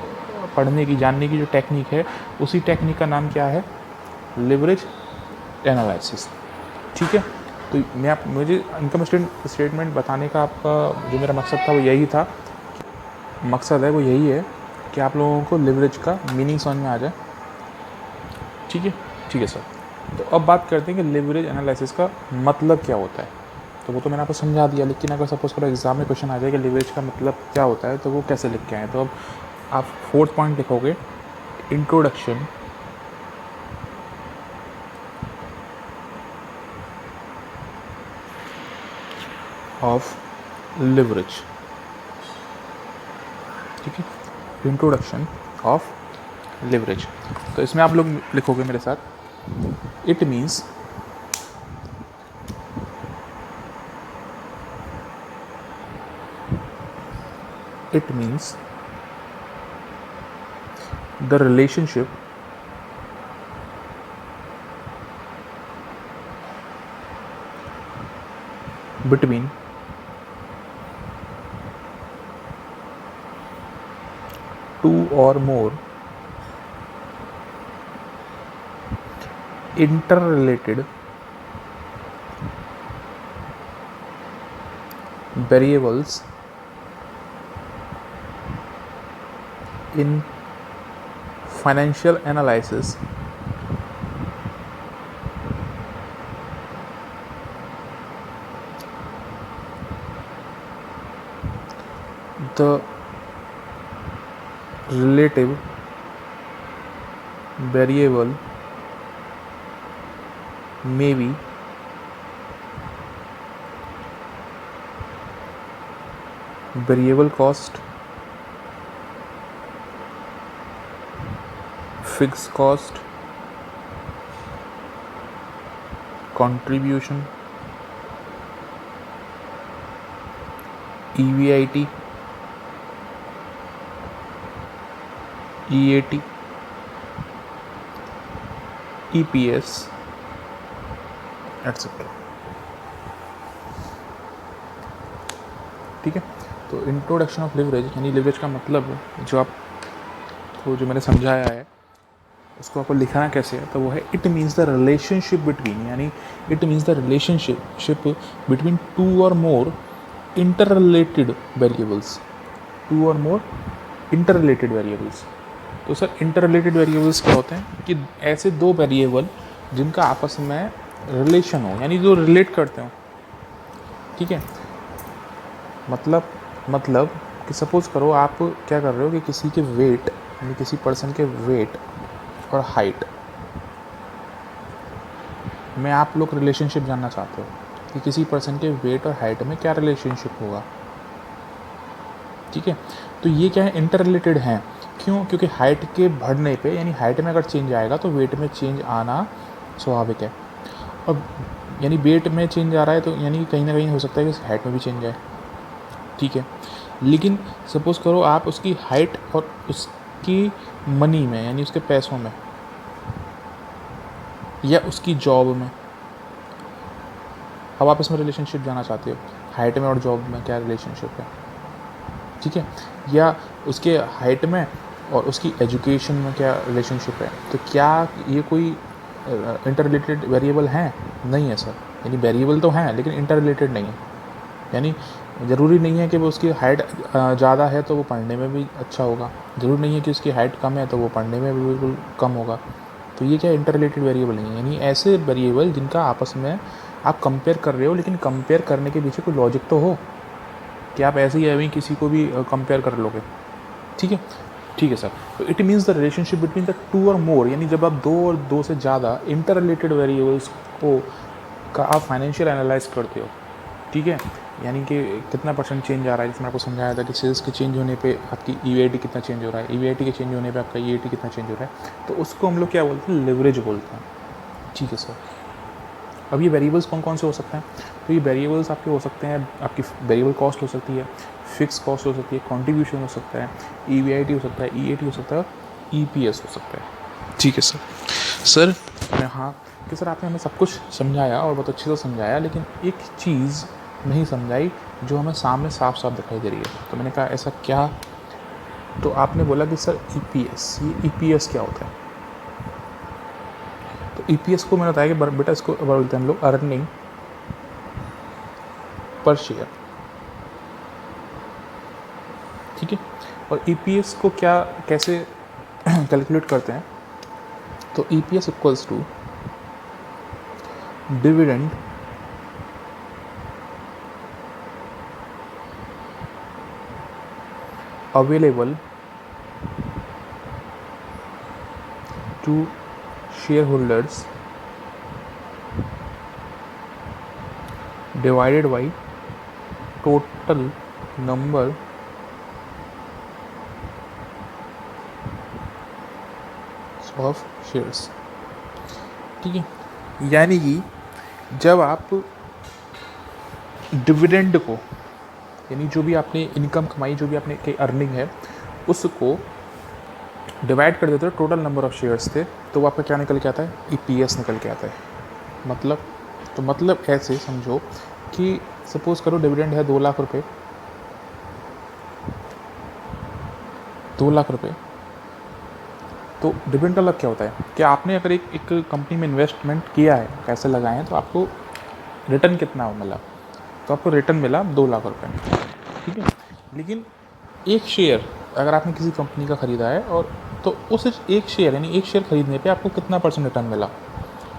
पढ़ने की, जानने की जो टेक्निक है, उसी टेक्निक का नाम क्या है, लिवरेज एनालिसिस, ठीक है। तो मुझे इनकम स्टेटमेंट बताने का आपका जो मेरा मकसद था वो यही था, मकसद है वो यही है कि आप लोगों को लिवरेज का मीनिंग समझ में आ जाए, ठीक है सर। तो अब बात करते हैं कि लिवरेज एनालिसिस का मतलब क्या होता है। तो वो तो मैंने आपको समझा दिया, लेकिन अगर सपोज़ करो एग्ज़ाम में क्वेश्चन आ जाए कि लिवरेज का मतलब क्या होता है, तो वो कैसे लिख के आए। तो अब आप 4th पॉइंट लिखोगे, इंट्रोडक्शन ऑफ लिवरेज, ठीक है, इंट्रोडक्शन ऑफ लिवरेज। तो इसमें आप लोग लिखोगे मेरे साथ, it means the relationship between two or more interrelated variables in financial analysis the relative variable may be variable cost, fixed cost, contribution, EVIT, EAT, EPS, etcetera, ठीक है। तो इंट्रोडक्शन ऑफ लिवरेज, यानी लिवरेज का मतलब जो मैंने समझाया है, उसको आपको लिखना कैसे है, तो वो है, it means the relationship between, यानी it means the relationship between two और मोर इंटररिलेटेड वेरिएबल्स, टू और मोर इंटररिलेटेड वेरिएबल्स। तो सर इंटररिलेटेड वेरिएबल्स क्या होते हैं, कि ऐसे दो वेरिएबल जिनका आपस में रिलेशन हो, यानी जो रिलेट करते हो, ठीक है। मतलब कि सपोज़ करो आप क्या कर रहे हो कि किसी के वेट, यानी किसी पर्सन के वेट और हाइट में आप लोग रिलेशनशिप जानना चाहते हो कि किसी पर्सन के वेट और हाइट में क्या रिलेशनशिप होगा, ठीक है। तो ये क्या है, इंटर रिलेटेड हैं। क्यों? क्योंकि हाइट के बढ़ने पे, यानी हाइट में अगर चेंज आएगा तो वेट में चेंज आना स्वाभाविक है। और यानी वेट में चेंज आ रहा है तो यानी कहीं ना कहीं हो सकता है कि हाइट में भी चेंज आए, ठीक है। लेकिन सपोज़ करो आप उसकी हाइट और उसकी मनी में, यानी उसके पैसों में या उसकी जॉब में, अब आप इसमें रिलेशनशिप जाना चाहते हो, हाइट में और जॉब में क्या रिलेशनशिप है, ठीक है, या उसके हाइट में और उसकी एजुकेशन में क्या रिलेशनशिप है। तो क्या ये कोई इंटर रिलेटेड वेरिएबल हैं? नहीं है सर। यानी वेरिएबल तो हैं लेकिन इंटर रिलेटेड नहीं है। यानी ज़रूरी नहीं है कि वो उसकी हाइट ज़्यादा है तो वो पढ़ने में भी अच्छा होगा, ज़रूरी नहीं है कि उसकी हाइट कम है तो वो पढ़ने में भी बिल्कुल कम होगा। तो ये क्या इंटर रिलेटेड वेरिएबल नहीं है। यानी ऐसे वेरिएबल जिनका आपस में आप कंपेयर कर रहे हो, लेकिन कंपेयर करने के पीछे कोई लॉजिक तो हो कि आप ऐसे ही अभी किसी को भी कंपेयर कर लोगे, ठीक है। ठीक है सर। तो it means the relationship between the two और मोर, यानी जब आप दो और दो से ज़्यादा इंटर रिलेटेड वेरिएबल्स को का आप फाइनेंशियल एनालाइज करते हो, ठीक है। यानी कि कितना परसेंट चेंज आ रहा है, जिसमें आपको समझाया था कि सेल्स के चेंज होने पे आपकी ईवीआईटी कितना चेंज हो रहा है, ईवीआईटी के चेंज होने पे आपका ईएटी कितना चेंज हो रहा है। तो उसको हम लोग क्या बोलते हैं, लिवरेज बोलते हैं, ठीक है सर। अब ये वेरिएबल्स कौन कौन से हो सकते हैं? तो ये वेरिएबल्स आपके हो सकते हैं, आपकी वेरिएबल कॉस्ट हो सकती है, फिक्स कॉस्ट हो सकती है, कंट्रीब्यूशन हो सकता है, ईवीआईटी हो सकता है, ईएटी हो सकता है, ईपीएस हो सकता है, ठीक है सर। सर हाँ कि सर आपने हमें सब कुछ समझाया और बहुत अच्छे से समझाया, लेकिन एक चीज़ नहीं समझाई जो हमें सामने साफ साफ दिखाई दे रही है। तो मैंने कहा ऐसा क्या? तो आपने बोला कि सर ईपीएस, ये ईपीएस क्या होता है? तो ईपीएस को मैंने बताया कि बेटा इसको बोलते हैं हम लोग अर्निंग पर शेयर, ठीक है। और ईपीएस को क्या कैसे कैलकुलेट करते हैं? तो EPS equals to dividend available to share holders divided by total number of shares, ठीक है। यानी कि जब आप डिविडेंड को, यानी जो भी आपने इनकम कमाई, जो भी आपने की अर्निंग है, उसको डिवाइड कर देते हो टोटल नंबर ऑफ शेयर्स थे, तो वो आपका क्या निकल के आता है? ईपीएस निकल के आता है। मतलब ऐसे समझो कि सपोज़ करो डिविडेंड है 2 लाख रुपए, 2 लाख रुपए। तो डिविडेंड का मतलब क्या होता है कि आपने अगर एक कंपनी में इन्वेस्टमेंट किया है, पैसे लगाए हैं, तो आपको रिटर्न कितना मिला? तो आपको रिटर्न मिला 2 लाख रुपए, ठीक है। लेकिन एक शेयर अगर आपने किसी कंपनी का ख़रीदा है, और तो उस एक शेयर, यानी एक शेयर खरीदने पे आपको कितना परसेंट रिटर्न मिला,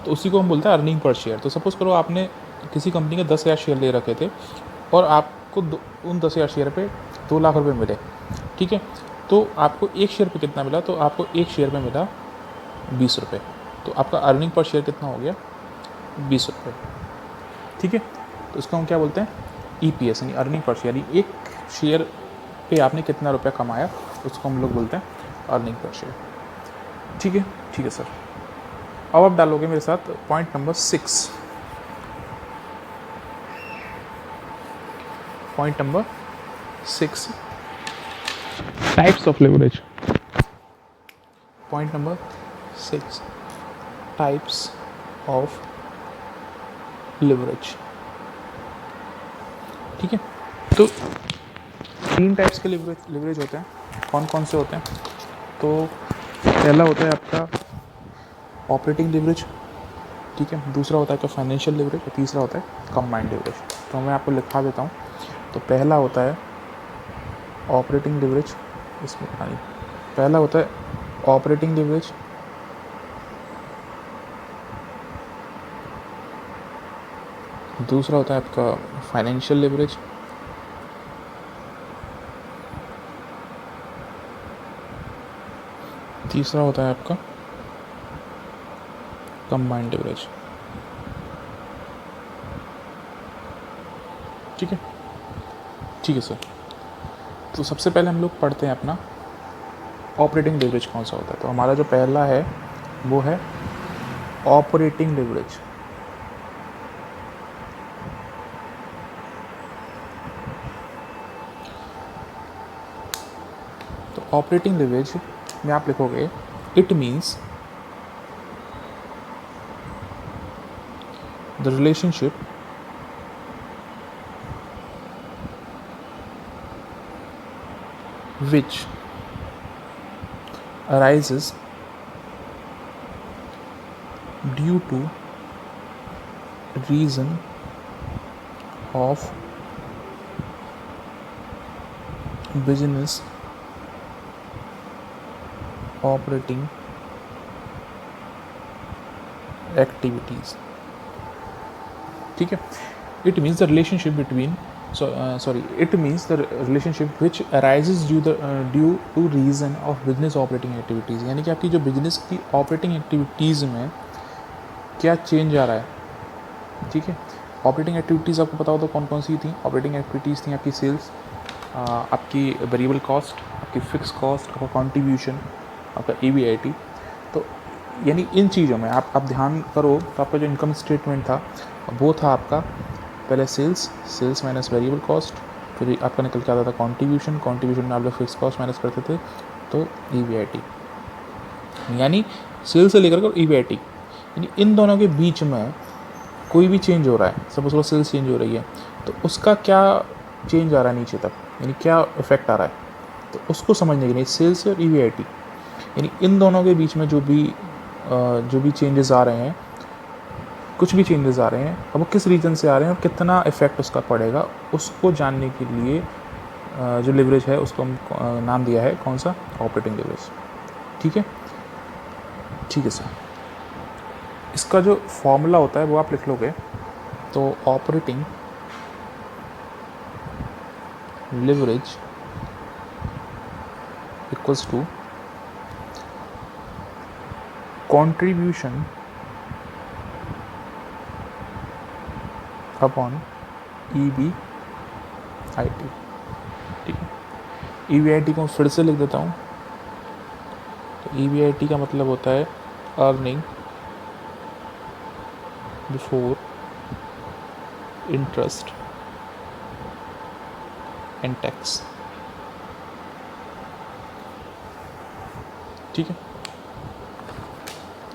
तो उसी को हम बोलते हैं अर्निंग पर शेयर। तो सपोज़ करो आपने किसी कंपनी के 10,000 शेयर ले रखे थे और आपको उन 10,000 शेयर पे 2 लाख रुपए मिले, ठीक है। तो आपको एक शेयर पे कितना मिला? तो आपको एक शेयर पे मिला 20 रुपये। तो आपका अर्निंग पर शेयर कितना हो गया? 20 रुपये, ठीक है। तो इसको हम क्या बोलते हैं? ईपीएस, यानी अर्निंग पर शेयर। यानी एक शेयर पे आपने कितना रुपया कमाया, उसको हम लोग बोलते हैं अर्निंग पर शेयर, ठीक है। ठीक है सर। अब आप डालोगे मेरे साथ point number 6। Point number 6, types of leverage. Point number 6, types of leverage, ठीक है। तो 3 टाइप्स के लेवरेज होते हैं। कौन कौन से होते हैं? तो पहला होता है आपका ऑपरेटिंग लेवरेज, ठीक है। दूसरा होता है आपका फाइनेंशियल लेवरेज और तीसरा होता है कंबाइंड लेवरेज। तो मैं आपको लिखा देता हूँ। तो पहला होता है ऑपरेटिंग लेवरेज, इसमें पहला होता है ऑपरेटिंग लेवरेज, दूसरा होता है आपका फाइनेंशियल लेवरेज, तीसरा होता है आपका कंबाइंड लेवरेज, ठीक है। ठीक है सर। तो सबसे पहले हम लोग पढ़ते हैं अपना ऑपरेटिंग लेवरेज कौन सा होता है। तो हमारा जो पहला है वो है ऑपरेटिंग लेवरेज। तो ऑपरेटिंग लेवरेज में आप लिखोगे it means the relationship which arises due to reason of business operating activities। ठीक है, it means the relationship between it means the relationship which arises due to reason of business operating activities। यानी कि आपकी जो business की operating activities में क्या change आ रहा है। ठीक है, ऑपरेटिंग एक्टिविटीज़ आपको पता हो तो कौन कौन सी थी। ऑपरेटिंग एक्टिविटीज़ थी आपकी सेल्स, आपकी वेरिएबल कॉस्ट, आपकी फिक्स कॉस्ट, आपका कॉन्ट्रीब्यूशन, आपका EBIT। तो यानी इन चीज़ों में आप ध्यान करो तो आपका जो इनकम स्टेटमेंट था वो था आपका पहले सेल्स माइनस वेरिएबल कॉस्ट, फिर आपका निकल के आता था कॉन्ट्रीब्यूशन में आप लोग फिक्स कॉस्ट माइनस करते थे तो EBIT। यानी सेल्स से लेकर EBIT, यानी इन दोनों के बीच में कोई भी चेंज हो रहा है, सपोज वो सेल्स चेंज हो रही है तो उसका क्या चेंज आ रहा है नीचे तक, यानी क्या इफेक्ट आ रहा है, तो उसको समझने के लिए सेल्स और EBIT यानी इन दोनों के बीच में जो भी चेंजेस आ रहे हैं, कुछ भी चेंजेस आ रहे हैं, अब वो किस रीजन से आ रहे हैं और कितना इफेक्ट उसका पड़ेगा, उसको जानने के लिए जो लिवरेज है उसको हम नाम दिया है कौन सा, ऑपरेटिंग लिवरेज। ठीक है सर। इसका जो फॉर्मूला होता है वो आप लिख लोगे। तो operating leverage equals to contribution upon EBIT। ठीक है, EBIT को फिर से लिख देता हूँ। तो EBIT का मतलब होता है earning before interest and tax. ठीक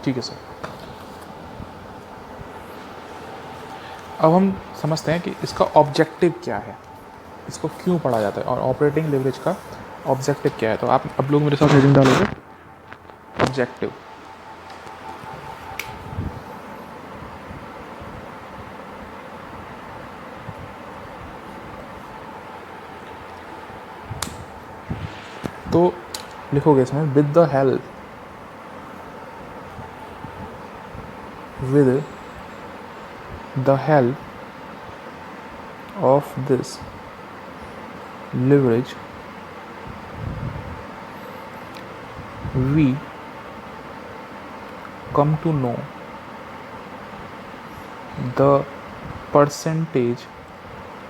है सर। अब हम समझते हैं कि इसका ऑब्जेक्टिव क्या है, इसको क्यों पढ़ा जाता है और ऑपरेटिंग लेवरेज का ऑब्जेक्टिव क्या है। तो आप अब लोग मेरे साथ हेडिंग डालोगे ऑब्जेक्टिव। तो लिखोगे इसमें with the help of this leverage we come to know the percentage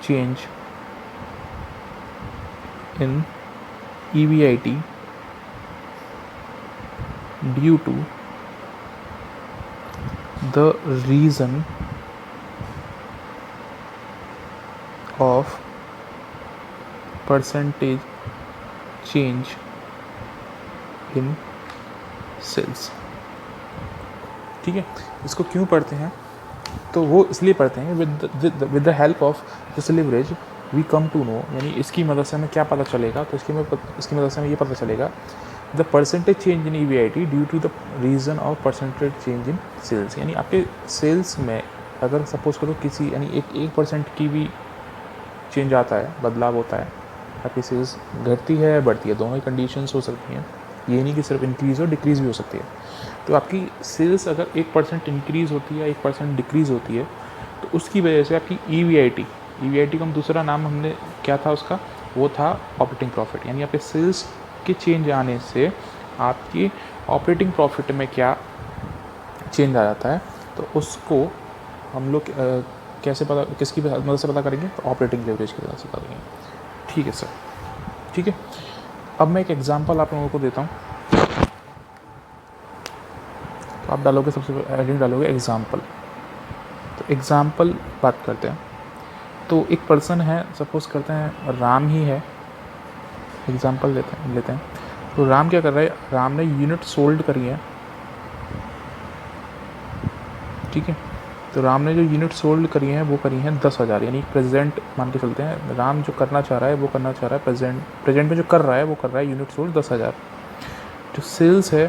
change in EBIT due to the reason of percentage change in sales। ठीक है, इसको क्यों पढ़ते हैं, तो वो इसलिए पढ़ते हैं with the help of this leverage we come to know, यानी इसकी मदद से हमें क्या पता चलेगा, तो इसकी मदद से हमें ये पता चलेगा the percentage change in EBIT due to the reason of percentage change in sales. यानी आपके सेल्स में अगर सपोज करो किसी यानी 1% की भी चेंज आता है, बदलाव होता है, आपकी सेल्स घटती है बढ़ती है, दोनों ही कंडीशंस हो सकती हैं, ये नहीं कि सिर्फ इंक्रीज़ और डिक्रीज़ भी हो सकती है। तो आपकी सेल्स अगर 1% इंक्रीज़ होती है, 1% डिक्रीज़ होती है, तो उसकी वजह से आपकी EBIT का दूसरा नाम हमने क्या था उसका, वो था ऑपरेटिंग प्रॉफिट। यानी आपके सेल्स के चेंज आने से आपकी ऑपरेटिंग प्रॉफिट में क्या चेंज आ जाता है, तो उसको हम लोग कैसे पता, किसकी मदद से पता करेंगे, तो ऑपरेटिंग लेवरेज की मदद से पता करेंगे। ठीक है सर। ठीक है। अब मैं एक एग्जांपल आप लोगों को देता हूँ। तो आप डालोगे, सबसे पहले डालोगे एग्जांपल। तो एग्जांपल बात करते हैं। तो एक पर्सन है, सपोज करते हैं राम ही है, एग्जांपल लेते हैं। तो राम क्या कर रहा है, राम ने यूनिट सोल्ड करी है, ठीक है। तो राम ने जो यूनिट सोल्ड करी है वो करी है 10,000, यानी प्रेजेंट मान के चलते हैं। राम जो करना चाह रहा है वो करना चाह रहा है प्रेजेंट में जो कर रहा है वो कर रहा है यूनिट सोल्ड 10,000। जो सेल्स है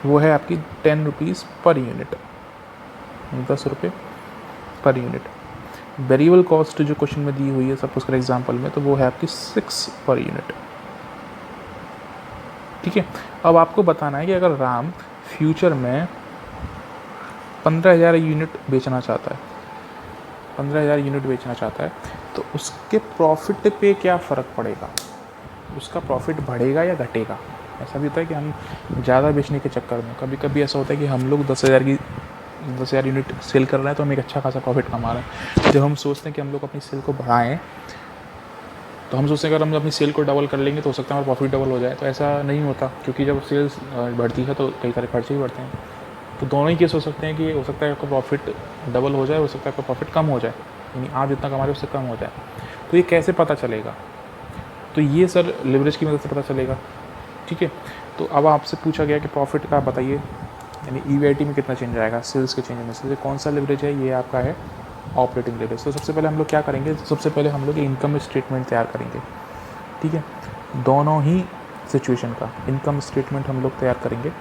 वो है आपकी 10 रुपीज़ पर यूनिट, 10 रुपये पर यूनिट। वेरिएबल कॉस्ट जो क्वेश्चन में दी हुई है सपोज कर एग्जांपल में, तो वो है आपकी 6 पर यूनिट, ठीक है। अब आपको बताना है कि अगर राम फ्यूचर में 15,000 यूनिट बेचना चाहता है, 15,000 यूनिट बेचना चाहता है, तो उसके प्रॉफिट पे क्या फ़र्क पड़ेगा, उसका प्रॉफिट बढ़ेगा या घटेगा। ऐसा भी होता है कि हम ज़्यादा बेचने के चक्कर में कभी कभी ऐसा होता है कि हम लोग 10,000 यूनिट सेल कर रहे हैं तो हम एक अच्छा खासा प्रॉफिट कमा रहे हैं। जब हम सोचते हैं कि हम लोग अपनी सेल को बढ़ाएं, तो हम सोचते हैं अगर हम अपनी सेल को डबल कर लेंगे तो हो सकता है हमारा प्रॉफिट डबल हो जाए। तो ऐसा नहीं होता, क्योंकि जब सेल्स बढ़ती है तो कई सारे खर्चे भी बढ़ते हैं। तो दोनों ही केस हो सकते हैं कि हो सकता है आपका प्रॉफिट डबल हो जाए, हो सकता है आपका प्रॉफिट कम हो जाए, यानी आप जितना कमा रहे हो उससे कम हो जाए। तो ये कैसे पता चलेगा, तो ये सर लिवरेज की मदद से पता चलेगा, ठीक है। तो अब आपसे पूछा गया कि प्रॉफिट का बताइए, यानी ईवीआईटी में कितना चेंज आएगा सेल्स के चेंज में से, कौन सा लिवरेज है, ये आपका है ऑपरेटिंग लिवरेज। तो सबसे पहले हम लोग क्या करेंगे, सबसे पहले हम लोग इनकम स्टेटमेंट तैयार करेंगे, ठीक है। दोनों ही सिचुएशन का इनकम स्टेटमेंट हम लोग तैयार करेंगे,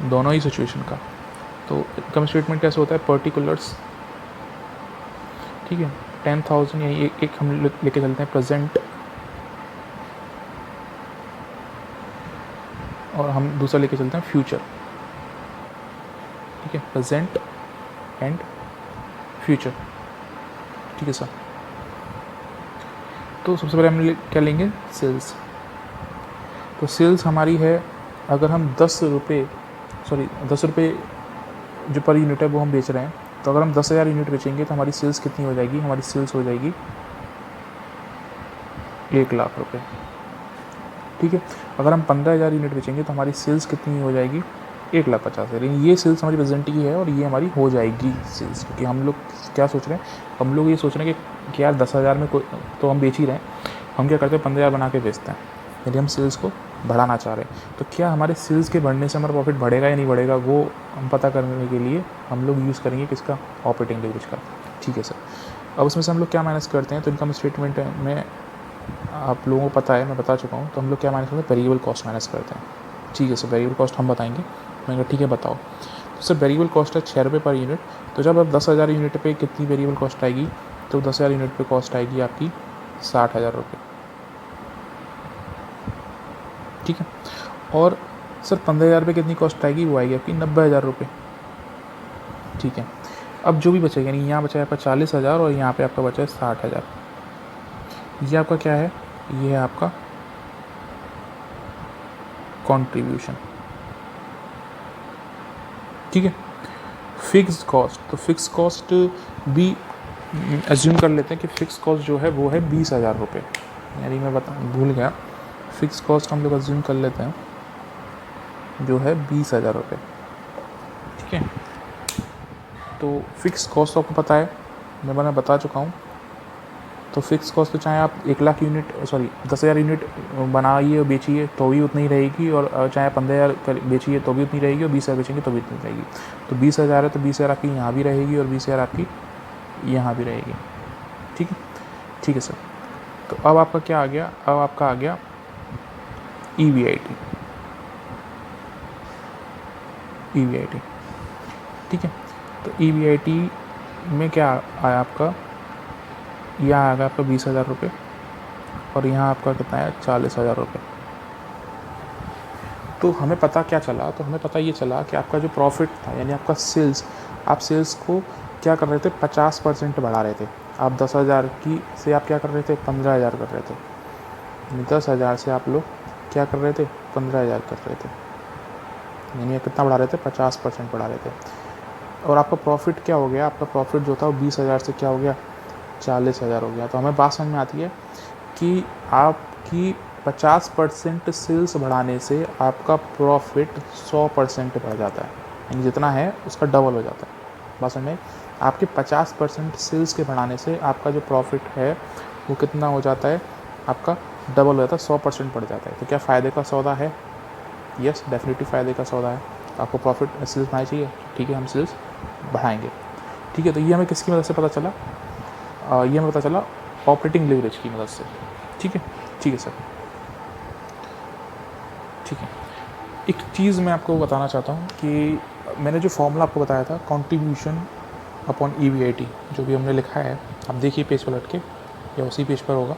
दोनों ही सिचुएशन का। तो इनकम स्टेटमेंट कैसे होता है, पर्टिकुलर्स, ठीक है। 10,000 यही एक हम लेके चलते हैं प्रेजेंट, और हम दूसरा लेके चलते हैं फ्यूचर, ठीक है, प्रेजेंट एंड फ्यूचर, ठीक है सर। तो सबसे पहले हम क्या लेंगे, सेल्स। तो सेल्स हमारी है, अगर हम 10 रुपये जो पर यूनिट है वो हम बेच रहे हैं, तो अगर हम 10,000 यूनिट बेचेंगे तो हमारी सेल्स कितनी हो जाएगी, हमारी सेल्स हो जाएगी 1,00,000 रुपये, ठीक है। अगर हम 15,000 यूनिट बेचेंगे तो हमारी सेल्स कितनी हो जाएगी, 1,50,000। लेकिन ये सेल्स हमारी प्रेजेंट की है और ये हमारी हो जाएगी सेल्स, क्योंकि हम लोग क्या सोच रहे हैं, हम लोग ये सोच रहे हैं कि यार 10,000 में कोई तो हम बेच ही रहे हैं, हम क्या करते हैं 15,000 बना के बेचते हैं, यदि हम सेल्स को बढ़ाना चाह रहे हैं। तो क्या हमारे सेल्स के बढ़ने से हमारा प्रॉफिट बढ़ेगा या नहीं बढ़ेगा, वो हम पता करने के लिए हम लोग यूज़ करेंगे किसका, ऑपरेटिंग लिवरेज का, ठीक है सर। अब उसमें से हम लोग क्या माइनस करते हैं, तो इनकम स्टेटमेंट में आप लोगों को पता है, मैं बता चुका हूँ। तो हम लोग क्या माइनस करते हैं, वेरिएबल कॉस्ट माइनस करते हैं, ठीक है सर। वेरिएबल कॉस्ट हम बताएंगे, मैं कहा ठीक है बताओ। तो सर वेरिएबल कॉस्ट है 6 रुपये पर यूनिट। तो जब अब 10,000 यूनिट पे कितनी वेरिएबल कॉस्ट आएगी, तो 10,000 यूनिट पे कॉस्ट आएगी आपकी 60,000 रुपये, ठीक है। और सर 15,000 रुपये कितनी कॉस्ट आएगी, वो आएगी आपकी 90,000 रुपये, ठीक है। अब जो भी बचेगा, यानी यहाँ बचा है आपका 40,000 और यहाँ पे आपका बचा है 60,000। ये आपका क्या है, ये है आपका कंट्रीब्यूशन, ठीक है। फिक्स कॉस्ट, तो फिक्स कॉस्ट भी एज्यूम कर लेते हैं कि फिक्स कॉस्ट जो है वो है 20,000 रुपये, यानी मैं भूल गया, फिक्स कॉस्ट हम लोग एज्यूम कर लेते हैं जो है 20,000 रुपये, ठीक है। तो फिक्स कॉस्ट आपको पता है, मैं बता चुका हूँ। तो फिक्स कॉस्ट तो चाहे आप 1,00,000 यूनिट 10,000 यूनिट बनाइए और बेचिए तो भी उतनी ही रहेगी, और चाहे 15,000 बेचिए तो भी उतनी रहेगी, और 20,000 बेचेंगे तो भी उतनी रहेगी। तो 20,000 है तो 20,000 आपकी यहाँ भी रहेगी और 20,000 आपकी यहाँ भी रहेगी, ठीक है सर। तो अब आपका क्या आ गया, अब आपका आ गया ईवीआईटी, ठीक है। तो ईवीआईटी में क्या आया आपका, यहाँ आ गया आपका 20,000 रुपये, और यहाँ आपका कितना है 40,000 रुपये। तो हमें पता क्या चला, तो हमें पता ये चला कि आपका जो प्रॉफिट था, यानी आपका सेल्स, आप सेल्स को क्या कर रहे थे, 50% बढ़ा रहे थे। आप 10,000 की से आप क्या कर रहे थे, 15,000 कर रहे थे, 10,000 से आप लोग क्या कर रहे थे, 15,000 कर रहे थे, यानी कितना बढ़ा रहे थे, 50% बढ़ा रहे थे। और आपका प्रॉफिट क्या हो गया, आपका प्रॉफिट जो था वो 20,000 से क्या हो गया, 40,000 हो गया। तो हमें बात समझ में आती है कि आपकी 50% सेल्स बढ़ाने से आपका प्रॉफिट 100% बढ़ जाता है, यानी जितना है उसका डबल हो जाता है। बात समझ में, आपके 50% सेल्स के बढ़ाने से आपका जो प्रॉफिट है वो कितना हो जाता है, आपका डबल हो जाता है, 100% बढ़ जाता है। तो क्या फ़ायदे का सौदा है? यस, डेफिनेटली फ़ायदे का सौदा है। आपको प्रॉफिट सेल्स बढ़ानी चाहिए, ठीक है, हम सेल्स बढ़ाएंगे। ठीक है, तो ये हमें किसकी मदद से पता चला? ये हमें पता चला ऑपरेटिंग लेवरेज की मदद से। ठीक है, ठीक है सर, ठीक है। एक चीज़ मैं आपको बताना चाहता हूँ कि मैंने जो फॉर्मूला आपको बताया था, कॉन्ट्रीब्यूशन अपॉन EBIT, जो भी हमने लिखा है, आप देखिए पेज पर लट के या उसी पेज पर होगा,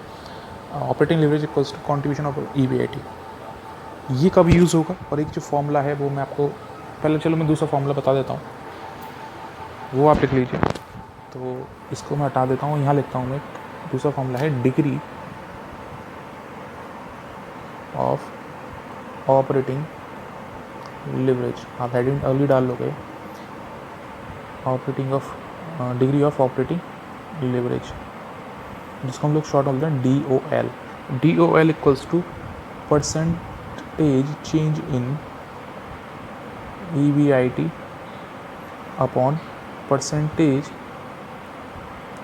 operating leverage equals to contribution upon EBIT। ये कब यूज़ होगा? और एक जो फॉर्मूला है वो मैं आपको पहले, चलो मैं दूसरा फॉर्मूला बता देता हूँ, वो आप लिख लीजिए। तो इसको मैं हटा देता हूँ, यहाँ लिखता हूँ मैं। दूसरा फॉर्मूला है डिग्री ऑफ ऑपरेटिंग लेवरेज। आप हेडिंग अर्ली डाल लोगे, operating of degree of operating leverage, जिसको हम लोग शॉर्ट बोलते हैं DOL। DOL equals to percentage change in EBIT upon percentage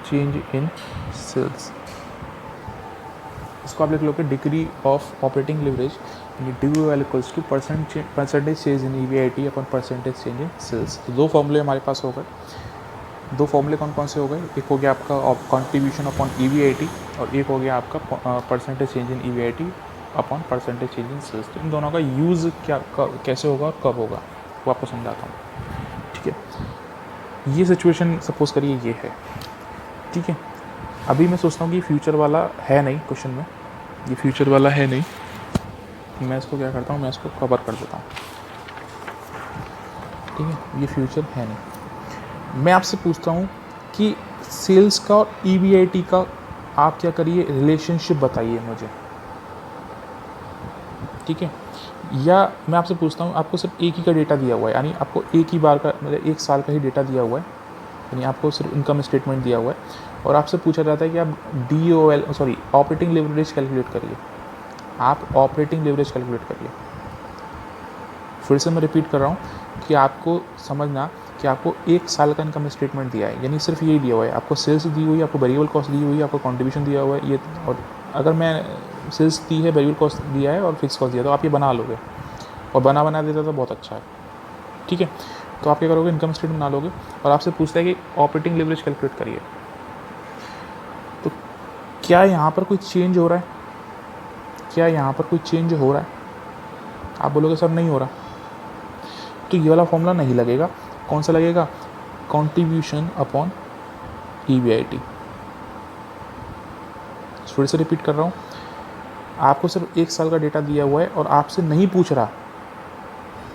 change in sales. इसको आप लिख लोगे degree of operating leverage, DOL equals to percentage change in EBIT upon percentage change in sales. तो दो फॉर्मूले हमारे पास हो गए। दो फॉर्मूले कौन कौन से हो गए? एक हो गया आपका कॉन्ट्रीब्यूशन अपॉन EBIT और एक हो गया आपका percentage change in EBIT upon percentage change in sales. तो इन दोनों का यूज़ कैसे होगा और कब होगा वो आपको समझाता हूँ। ठीक है, ये सिचुएशन सपोज करिए ये है, ठीक है। अभी मैं सोचता हूँ कि फ्यूचर वाला है नहीं क्वेश्चन में, ये फ्यूचर वाला है नहीं, मैं इसको क्या करता हूँ, मैं इसको कवर कर देता हूँ। ठीक है, ये फ्यूचर है नहीं। मैं आपसे पूछता हूँ कि सेल्स का और EBIT का आप क्या करिए, रिलेशनशिप बताइए मुझे। ठीक है, या मैं आपसे पूछता हूँ, आपको सिर्फ एक ही का डेटा दिया हुआ है, यानी आपको एक ही बार का, मतलब एक साल का ही डेटा दिया हुआ है, यानी आपको सिर्फ इनकम स्टेटमेंट दिया हुआ है, और आपसे पूछा जाता है कि आप ऑपरेटिंग लेवरेज कैलकुलेट करिए। आप ऑपरेटिंग लेवरेज कैलकुलेट करिए। फिर से मैं रिपीट कर रहा हूँ कि आपको समझना कि आपको एक साल का इनकम स्टेटमेंट दिया है, यानी सिर्फ यही दिया हुआ है, आपको सेल्स दी हुई है, आपको वेरिएबल कॉस्ट दी हुई है, आपको कंट्रीब्यूशन दिया हुआ है ये, और अगर मैं सेल्स दी है, वेरिएबल कॉस्ट दिया है और फिक्स कॉस्ट दिया, तो आप ये बना लोगे, और बना देता तो बहुत अच्छा है। ठीक है, तो आप क्या करोगे, इनकम स्टेटमेंट बना लोगे, और आपसे पूछता है कि ऑपरेटिंग लेवरेज कैलकुलेट करिए। तो क्या यहाँ पर कोई चेंज हो रहा है? क्या यहाँ पर कोई चेंज हो रहा है? आप बोलोगे सर नहीं हो रहा, तो ये वाला फॉर्मूला नहीं लगेगा। कौन सा लगेगा? Contribution upon EBIT। फिर से रिपीट कर रहा हूँ, आपको सिर्फ एक साल का डेटा दिया हुआ है और आपसे नहीं पूछ रहा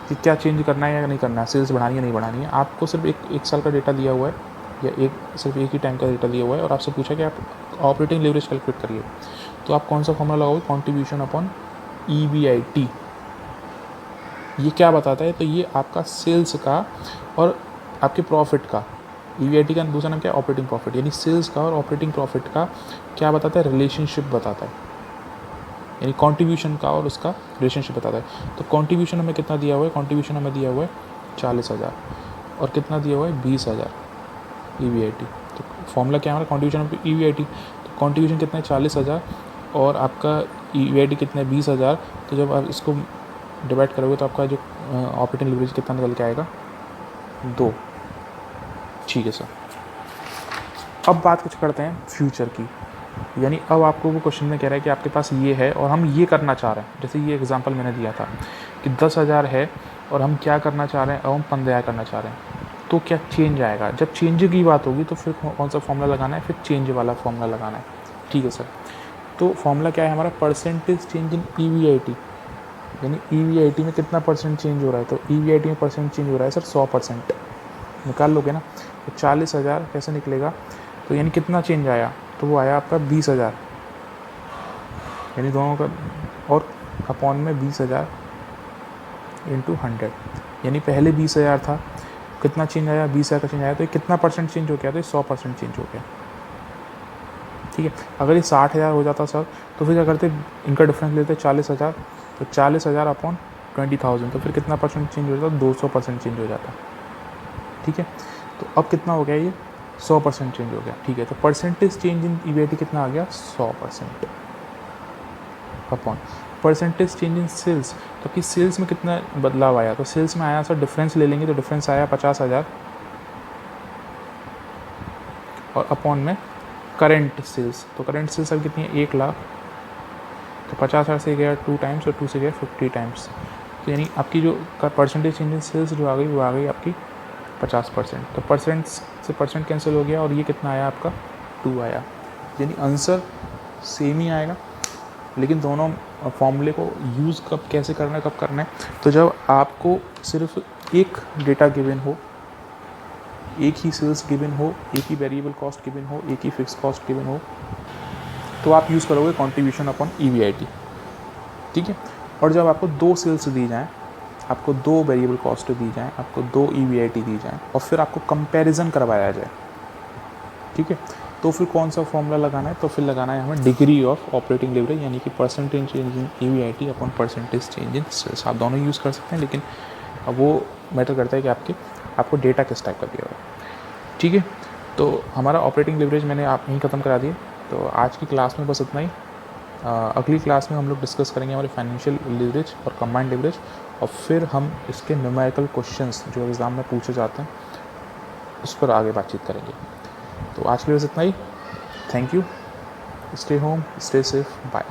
कि क्या चेंज करना है या नहीं करना है, सेल्स बढ़ानी है नहीं बढ़ानी है। आपको सिर्फ एक साल का डेटा दिया हुआ है, या सिर्फ एक ही टाइम का डेटा दिया हुआ है, और आपसे पूछा कि आप ऑपरेटिंग लेवरेज कैलकुलेट करिए। तो आप कौन सा फॉर्मूला लगाओगे? Contribution upon EBIT। ये क्या बताता है? तो ये आपका सेल्स का और आपके प्रॉफिट का, EBIT का दूसरा नाम क्या है? ऑपरेटिंग प्रॉफिट, यानी सेल्स का और ऑपरेटिंग प्रॉफिट का क्या बताता है? रिलेशनशिप बताता है, यानी कंट्रीब्यूशन का और उसका रिलेशनशिप बताता है। तो कंट्रीब्यूशन हमें कितना दिया हुआ है? कंट्रीब्यूशन हमें दिया हुआ है 40,000, और कितना दिया हुआ है? 20,000 EBIT। तो फॉर्मूला क्या है हमारा? Contribution EBIT। तो कंट्रीब्यूशन कितना है? 40,000, और आपका EBIT कितना है? 20,000। तो जब आप इसको डिवाइड करोगे तो आपका जो ऑपरेटिंग लेवरेज कितना निकल के आएगा? 2। ठीक है सर। अब बात कुछ करते हैं फ्यूचर की, यानी अब आपको वो क्वेश्चन में कह रहा है कि आपके पास ये है और हम ये करना चाह रहे हैं। जैसे ये एग्जांपल मैंने दिया था कि 10,000 है और हम क्या करना चाह रहे हैं? अब हम 15,000 करना चाह रहे हैं। तो क्या चेंज आएगा? जब चेंज की बात होगी तो फिर कौन सा फॉर्मूला लगाना है? फिर चेंज वाला फॉर्मूला लगाना है। ठीक है सर। तो फॉर्मूला क्या है हमारा? परसेंटेज चेंज इन EBIT, यानी EBIT में कितना परसेंट चेंज हो रहा है? तो EBIT में परसेंट चेंज हो रहा है सर 100%। निकाल लोगे ना, तो 40,000 कैसे निकलेगा? तो यानी कितना चेंज आया? तो वो आया आपका 20,000, यानी दोनों का, और अपॉन में 20,000 इंटू 100, यानी पहले 20,000 था, कितना चेंज आया? 20,000 का चेंज आया। तो ये कितना परसेंट चेंज हो गया? तो 100% चेंज हो गया। ठीक है। अगर ये 60,000 हो जाता सर तो फिर क्या करते, इनका डिफरेंस लेते 40,000, तो 40,000 अपॉन 20,000, तो फिर कितना परसेंट चेंज हो जाता, 200% चेंज हो जाता। ठीक है, तो अब कितना हो गया ये 100% चेंज हो गया। ठीक है, तो परसेंटेज चेंज इन ईवीआईटी कितना आ गया 100% upon percentage change in sales. तो कि सेल्स में कितना बदलाव आया, तो सेल्स में आया सर, डिफरेंस ले लेंगे तो डिफरेंस आया 50,000 और अपॉन में करेंट सेल्स, तो करेंट सेल्स अब कितनी है 1,00,000, तो 50,000 से गया 2 टाइम्स और 2 से गया 50 टाइम्स, तो यानी आपकी जो परसेंटेज चेंज इन सेल्स जो आ गई वो आ गई आपकी 50%। तो परसेंट से परसेंट कैंसिल हो गया और ये कितना आया आपका 2 आया, यानी आंसर सेम ही आएगा, लेकिन दोनों फॉर्मूले को यूज़ कब कैसे करना है, कब करना है, तो जब आपको सिर्फ एक डेटा गिवन हो, एक ही सेल्स गिवन हो, एक ही वेरिएबल कॉस्ट गिवन हो, एक ही फिक्स कॉस्ट गिवन हो, तो आप यूज़ करोगे कॉन्ट्रीब्यूशन अपॉन ईवीआईटी। ठीक है, और जब आपको 2 सेल्स दी जाएँ, आपको 2 वेरिएबल कॉस्ट दी जाएँ, आपको 2 ईवीआईटी दी जाएँ और फिर आपको कंपैरिजन करवाया जाए, ठीक है, तो फिर कौन सा फॉर्मूला लगाना है, तो फिर लगाना है हमें डिग्री ऑफ ऑपरेटिंग लेवरेज, यानी कि percentage change in EBIT upon percentage change in sales. आप दोनों यूज़ कर सकते हैं, लेकिन अब वो मैटर करता है कि आपको डेटा किस टाइप का दिया हुआ है। ठीक है, तो हमारा ऑपरेटिंग लेवरेज मैंने आप यहीं ख़त्म करा दिया। तो आज की क्लास में बस इतना ही। अगली क्लास में हम लोग डिस्कस करेंगे हमारे फाइनेंशियल लेवरेज और कंबाइंड लेवरेज, और फिर हम इसके न्यूमेरिकल क्वेश्चंस जो एग्ज़ाम में पूछे जाते हैं उस पर आगे बातचीत करेंगे। तो आज के लिए बस इतना ही। Thank you, stay home, stay safe, bye.